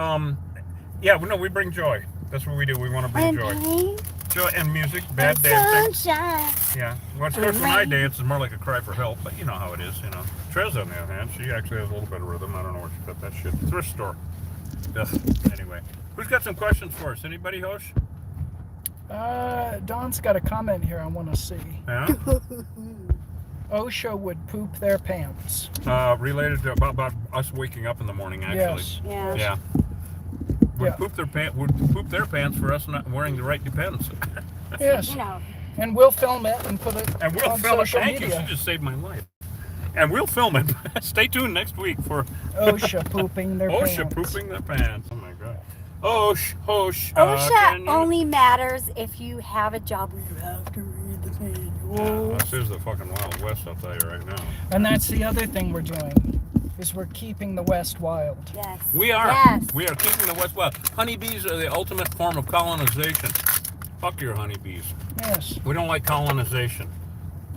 yeah, no, we bring joy. That's what we do. We want to bring joy. Joy and music, bad dancing. Sunshine. Yeah. Well, of course, when I dance, it's more like a cry for help, but you know how it is, you know. Trez, on the other hand, she actually has a little bit of rhythm. I don't know where she got that shit. Thrift store. Anyway. Who's got some questions for us? Anybody, Hosh? Don's got a comment here I want to see. Yeah? OSHA would poop their pants. Related to about us waking up in the morning, actually. Yes. Yeah. Yeah. Would Yeah. poop their pants for us not wearing the right depends. Yes. You know. And we'll film it and put it And we'll on film it. social Thank you. media. She just saved my life. And we'll film it. Stay tuned next week for OSHA pooping their pants. OSHA pooping their pants. Oh my god. Hosh. OSHA only matters if you have a job where you have to read the Yeah, manual. this is the fucking Wild West, I'll tell you right now. And that's the other thing we're doing, is we're keeping the West wild. Yes. We are. Yes. We are keeping the West wild. Honeybees are the ultimate form of colonization. Fuck your honeybees. Yes. We don't like colonization.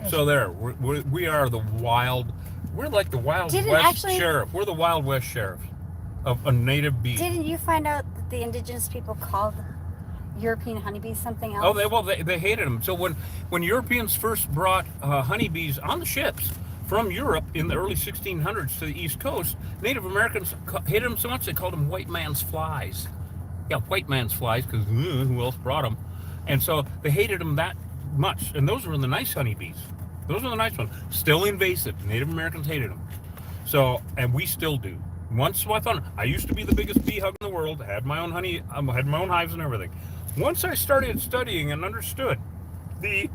Yes. So there, we are the wild. We're like the Wild Didn't West actually- sheriff. We're the Wild West sheriff of a native bee. Didn't you find out that the indigenous people called European honeybees something else? Oh, they hated them. So when Europeans first brought honeybees on the ships from Europe in the early 1600s to the East Coast, Native Americans hated them so much they called them white man's flies. Yeah, white man's flies, because who else brought them? And so they hated them that much. And those were the nice honeybees. Those were the nice ones. Still invasive. Native Americans hated them. So, and we still do. Once I found, I used to be the biggest bee hug in the world. Had my own honey, had my own hives and everything. Once I started studying and understood the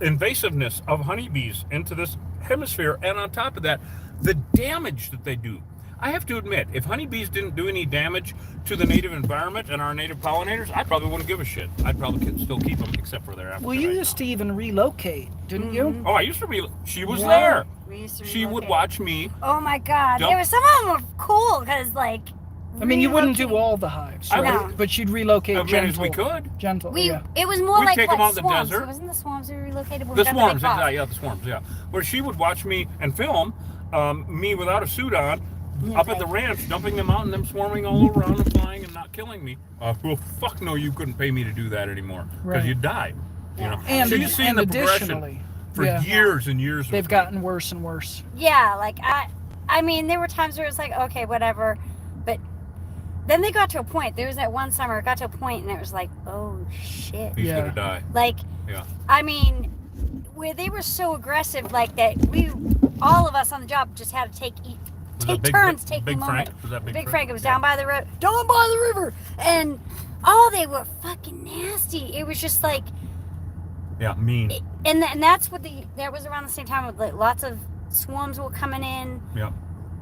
invasiveness of honeybees into this hemisphere, and on top of that, the damage that they do. I have to admit, if honeybees didn't do any damage to the native environment and our native pollinators, I probably wouldn't give a shit. I'd probably still keep them, except for their Well, you used to even relocate, didn't you? Oh, I used to be. She was Wow. there. We used to She would relocate. watch me. Oh my god. Dump- There was some of them were cool because like. I mean, you wouldn't do relocating- all the hives, I right? would. But you'd relocate As many as we could. Gentle, We yeah. it was more We'd like take 'em what out in the swarms. desert. It wasn't the swarms we relocated. When The we got swarms, big box. yeah, the swarms, yeah. Where she would watch me and film me without a suit on, up at the ranch, dumping them out and them swarming all around and flying and not killing me. Well, fuck no, you couldn't pay me to do that anymore because Right. you'd die. You know. And, So you've seen and the progression additionally, for yeah, years and years. they've with me. gotten worse and worse. Yeah, like I mean, there were times where it was like, okay, whatever, but then they got to a point. There was that one summer, it got to a point, and it was like, oh shit. He's Yeah. gonna die. Like, Yeah. I mean, where they were so aggressive, like that, all of us on the job just had to take Was take that turns taking Big them Frank? over. Was that Big Frank. It was down by the river. Down by the river. And they were fucking nasty. It was just like, Yeah, mean. and that's what that was around the same time with like lots of swarms were coming in. Yeah,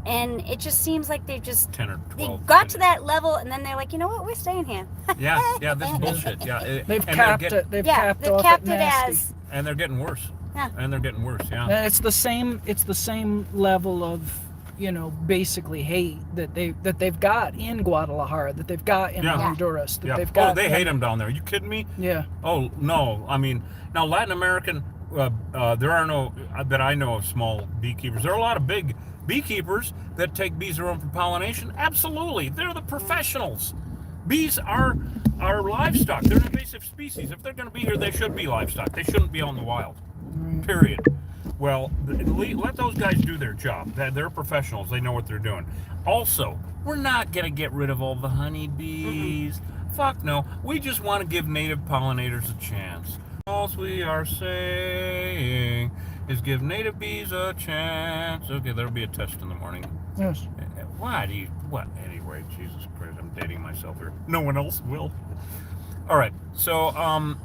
And it just seems like they've just 10 or 12. they got to that level, and then they're like, you know what, we're staying here. Yeah, this is bullshit. Yeah, They've and capped they're it. They've Yeah, capped they off capped at it nasty. as And they're getting worse. Yeah. And they're getting worse. Yeah. And it's the same level of, basically hate that they've got in Guadalajara, that they've got in Yeah. Honduras, that Yeah. they've got. They hate them down there. Are you kidding me? Yeah. Oh no! I mean, now Latin American, there are no that I know of small beekeepers. There are a lot of big beekeepers that take bees around for pollination. Absolutely, they're the professionals. Bees are livestock. They're an invasive species. If they're going to be here, they should be livestock. They shouldn't be on the wild. Period. Well, let those guys do their job. They're professionals. They know what they're doing. Also, we're not going to get rid of all the honeybees. Fuck no. We just want to give native pollinators a chance. All we are saying is give native bees a chance. Okay, there'll be a test in the morning. Yes. What? Anyway, Jesus Christ, I'm dating myself here. No one else will. All right, so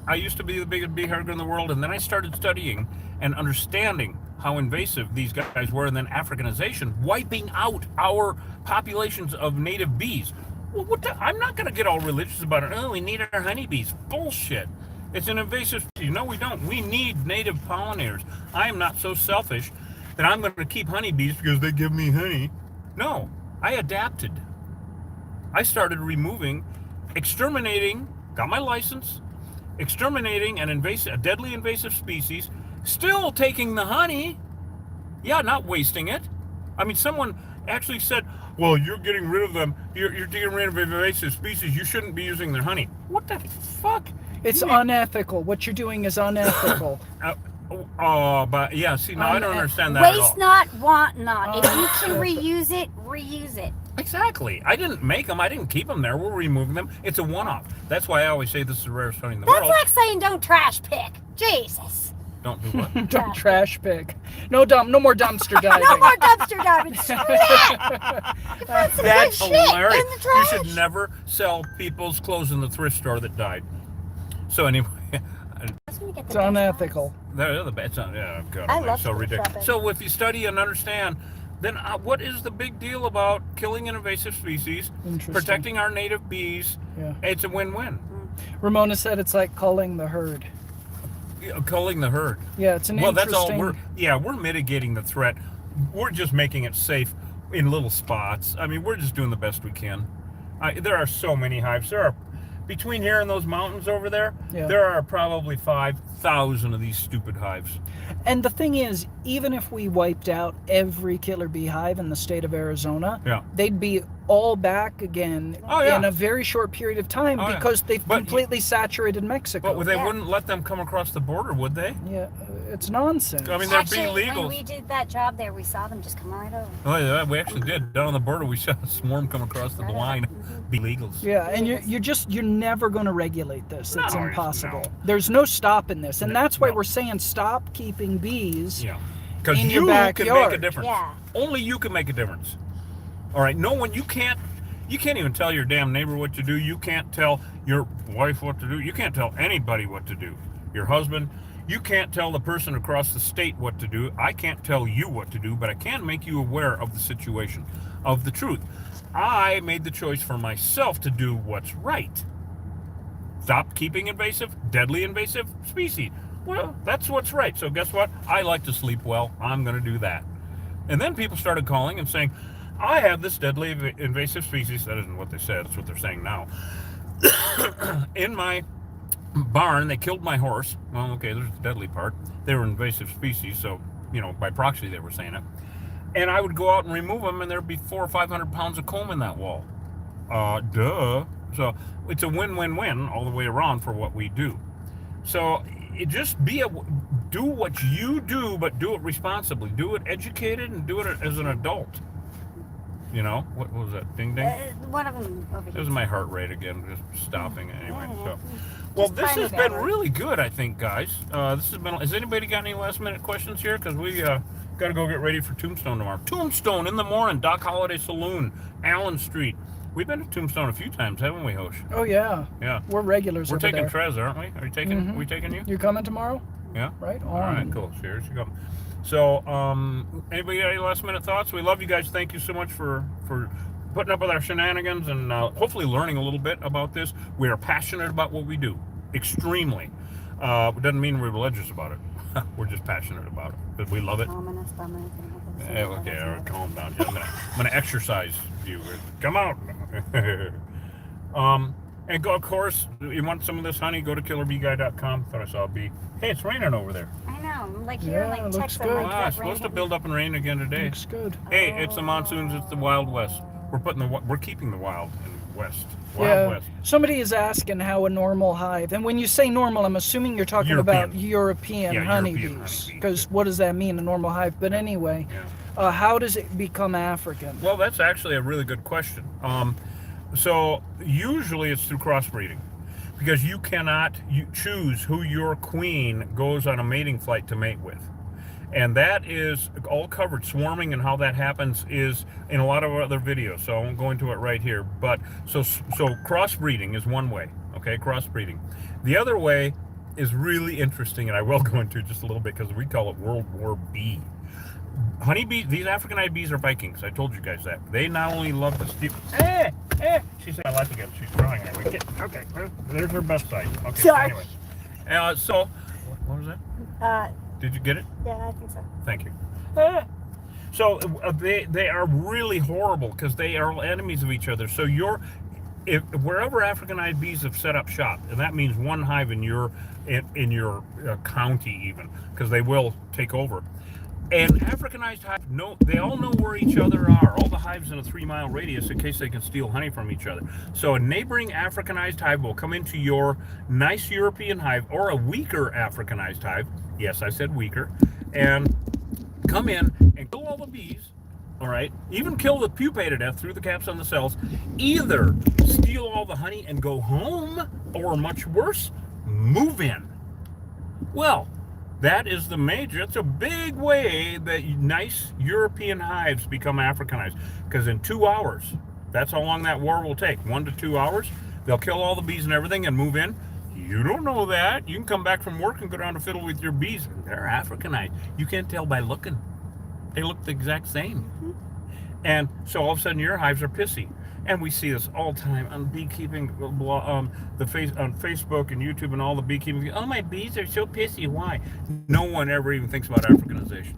I used to be the biggest bee hugger in the world, and then I started studying and understanding how invasive these guys were, and then Africanization, wiping out our populations of native bees. Well, I'm not going to get all religious about it. Oh, we need our honeybees. Bullshit. It's an invasive species. No, we don't. We need native pollinators. I am not so selfish that I'm going to keep honeybees because they give me honey. No, I adapted. I started exterminating, got my license, exterminating a deadly invasive species, still taking the honey. Yeah, not wasting it. I mean, someone actually said, well, you're getting rid of them. You're getting rid of invasive species. You shouldn't be using their honey. What the fuck? It's unethical. What you're doing is unethical. But yeah, see, now I don't understand that at all. waste not, want not. If you can reuse it, reuse it. Exactly. I didn't make them. I didn't keep them there. We're removing them. It's a one-off. That's why I always say this is the rarest honey in the That's world. like saying don't trash pick. Jesus. Don't do what? Don't trash pick. No more dumpster diving. No more dumpster diving. Screw that. You put some That's good shit hilarious. in the You trash. should never sell people's clothes in the thrift store that died. So anyway, It's unethical. they're the best. Yeah, God, I I'm love so thrift ridiculous. shopping. So if you study and understand, then what is the big deal about killing an invasive species, Interesting. protecting our native bees? Yeah. It's a win-win. Ramona said it's like culling the herd. Culling the herd. Yeah, it's an Well, that's all interesting. we're mitigating the threat. We're just making it safe in little spots. I mean, we're just doing the best we can. There are so many hives. There are, between here and those mountains over there, Yeah. there are probably 5,000 of these stupid hives. And the thing is, even if we wiped out every killer beehive in the state of Arizona, Yeah. they'd be all back again Oh, yeah. in a very short period of time Oh, yeah. because they've But- completely saturated Mexico. But they Yeah. wouldn't let them come across the border, would they? Yeah, it's nonsense. I mean, they're Actually, being legal. when we did that job there, we saw them just come right over. Oh yeah, we actually did. Down on the border, we saw a swarm come across the line. Be legals. Yeah, and you're never going to regulate this. It's No, impossible. no. There's no stopping this, and No, that's why no. we're saying stop keeping bees. Yeah. Because In you your can make a backyard. difference. Yeah. Only you can make a difference. All right. No one. You can't even tell your damn neighbor what to do. You can't tell your wife what to do. You can't tell anybody what to do. Your husband. You can't tell the person across the state what to do. I can't tell you what to do, but I can make you aware of the situation, of the truth. I made the choice for myself to do what's right. Stop keeping deadly invasive species. Well, that's what's right. So guess what? I like to sleep well. I'm going to do that. And then people started calling and saying, I have this deadly invasive species. That isn't what they said. That's what they're saying now. In my barn, they killed my horse. Well, okay, there's the deadly part. They were invasive species, so, by proxy they were saying it. And I would go out and remove them, and there'd be 400 or 500 pounds of comb in that wall. Duh. So it's a win-win-win all the way around for what we do. So do what you do, but do it responsibly. Do it educated and do it as an adult. What was that? Ding ding. One of them over It here. was my heart rate again, just stopping anyway. Yeah. So, well, Just this find has a been balance. really good, I think, guys. This has been. Has anybody got any last-minute questions here? Because we Got to go get ready for Tombstone tomorrow. Tombstone in the morning, Doc Holiday Saloon, Allen Street. We've been to Tombstone a few times, haven't we, Hosh? Oh yeah. Yeah. We're regulars We're over taking there. Trez, aren't we? Are you taking? Mhm. We taking you? You coming tomorrow? Yeah. Right on. All right, cool. Cheers. You go. So, anybody got any last minute thoughts? We love you guys. Thank you so much for putting up with our shenanigans and hopefully learning a little bit about this. We are passionate about what we do, extremely. It doesn't mean we're religious about it. We're just passionate about it, but we love it. Okay, all right, calm down. I'm gonna exercise you. Come out. And go, of course, you want some of this honey, go to killerbguy.com. Thought I saw a bee. Hey, it's raining over there. I know. I'm like here, Yeah, like it looks Texas. good. Like Ah, that it's supposed to rain. build up and rain again today. Looks good. Hey, it's the monsoons. It's the Wild West. We're keeping the wild in West. Wild West. Somebody is asking how a normal hive, and when you say normal, I'm assuming you're talking about European Yeah, honeybees. European honeybee, Because yeah. what does that mean, a normal hive? But anyway, Yeah. how does it become African? Well, that's actually a really good question. So usually it's through crossbreeding, because you cannot choose who your queen goes on a mating flight to mate with. And that is all covered. Swarming and how that happens is in a lot of other videos, so I won't go into it right here. But so crossbreeding is one way, okay? Crossbreeding. The other way is really interesting, and I will go into just a little bit because we call it World War B. Honeybees, these Africanized bees are Vikings. I told you guys that. They not only love to steal. She's saying I like again. She's trying. Okay, there's her best side. Okay, Sorry. anyway. So, what was that? Did you get it? Yeah, I think so. Thank you. So they are really horrible because they are enemies of each other. So wherever Africanized bees have set up shop, and that means one hive in your county even, because they will take over. And Africanized hives, they all know where each other are. All the hives in a 3-mile radius in case they can steal honey from each other. So a neighboring Africanized hive will come into your nice European hive or a weaker Africanized hive. Yes, I said weaker. And come in and kill all the bees. All right. Even kill the pupae to death through the caps on the cells. Either steal all the honey and go home, or much worse, move in. Well, that is it's a big way that nice European hives become Africanized. Because in 2 hours, that's how long that war will take. 1 to 2 hours. They'll kill all the bees and everything and move in. You don't know that. You can come back from work and go down to fiddle with your bees. They're Africanized. You can't tell by looking. They look the exact same. And so all of a sudden your hives are pissy. And we see this all the time on beekeeping, on Facebook and YouTube and all the beekeeping. Oh, my bees are so pissy. Why? No one ever even thinks about Africanization.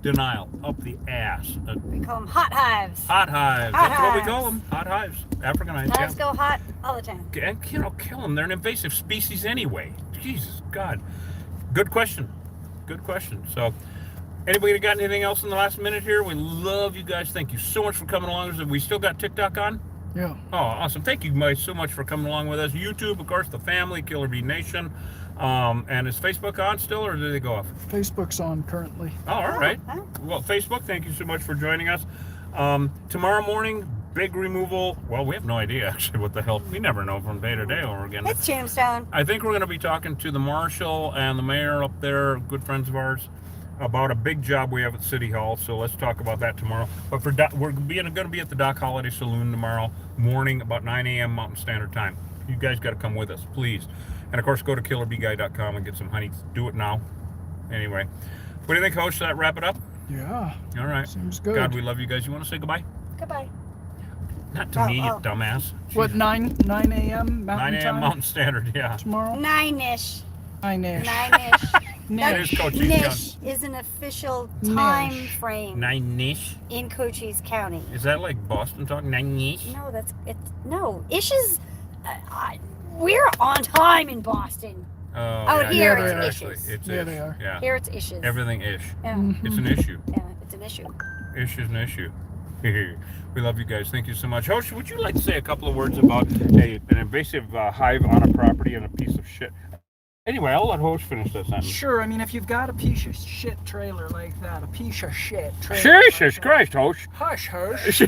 Denial. Up the ass. We call them hot hives. Hot hives. Hot That's what we hives. call them. Hot hives. Africanized. Hives go hot all the time. And, kill them. They're an invasive species anyway. Jesus, God. Good question. Good question. So, anybody got anything else in the last minute here? We love you guys. Thank you so much for coming along. We still got TikTok on? Yeah. Oh, awesome. Thank you guys so much for coming along with us. YouTube, of course, the family, Killer Bee Nation. And is Facebook on still, or did they go off? Facebook's on currently. Oh, all right. Well, Facebook, thank you so much for joining us. Tomorrow morning, big removal. Well, we have no idea, actually, what the hell. We never know from day to day over again. It's Tombstone. I think we're going to be talking to the marshal and the mayor up there, good friends of ours, about a big job we have at City Hall. So let's talk about that tomorrow. But we're going to be at the Doc Holiday Saloon tomorrow morning, about 9 a.m. Mountain Standard Time. You guys got to come with us, please. And of course, go to killerbguy.com and get some honey. Do it now. Anyway, what do you think, Coach? Should that wrap it up? Yeah. All right. Seems good. God, we love you guys. You want to say goodbye? Goodbye. Not to me, you dumbass. What, Jesus. 9 a.m. Mountain 9 a.m. time? Mountain Standard, yeah. Tomorrow? 9-ish. 9-ish. 9-ish. That is Cochise Nish is an official Nish. time frame 9-ish. in Cochise County. Is that like Boston talk? 9-ish? No, ish is, we're on time in Boston. Oh, Out here you're it's right, issues. actually. It's Yeah, ish. they are. Yeah. Here it's issues. Everything ish. Yeah, It's an issue. yeah, it's an issue. Ish is an issue. We love you guys. Thank you so much. Hosh, would you like to say a couple of words about an invasive hive on a property and a piece of shit? Anyway, I'll let Hosh finish that sentence. Sure, I mean, if you've got a piece of shit trailer like that, a piece of shit trailer. Jesus like Christ, Hosh. That, hush, hush.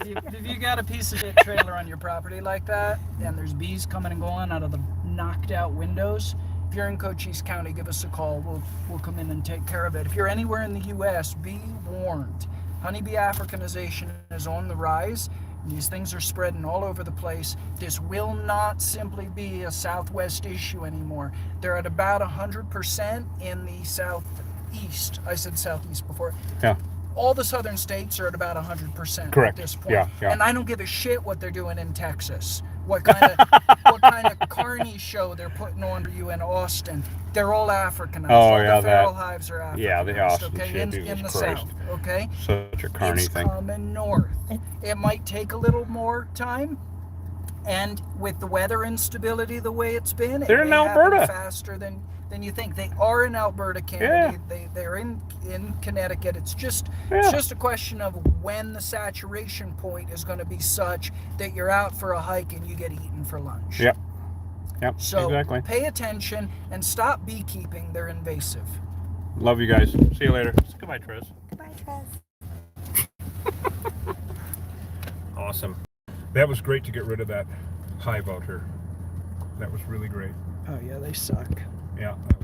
If you got a piece of shit trailer on your property like that, and there's bees coming and going out of the knocked out windows, If you're in Cochise County, give us a call. We'll come in and take care of it. If you're anywhere in the U.S., be warned. Honeybee Africanization is on the rise. These things are spreading all over the place. This will not simply be a Southwest issue anymore. They're at about 100% in the Southeast. I said Southeast before. Yeah. All the southern states are at about 100% Correct. at this point. Yeah, yeah. And I don't give a shit what they're doing in Texas. What kind of carny show they're putting on for you in Austin. They're all Africanized. Oh, all yeah, the feral that- hives are Africanized. yeah, the Austin okay? shit, in Jesus the Christ. South. Okay? Such a carny It's thing. coming north. It might take a little more time. And with the weather instability the way it's been, They're it in may happen Alberta. faster than you think. They are in Alberta, Canada. They're in Connecticut. It's just a question of when the saturation point is going to be such that you're out for a hike and you get eaten for lunch. Yep. Yep. So exactly. pay attention and stop beekeeping. They're invasive. Love you guys. See you later. Goodbye, Trez. Goodbye, Trez. Awesome. That was great to get rid of that hive out here. That was really great. Oh yeah, they suck. Yeah.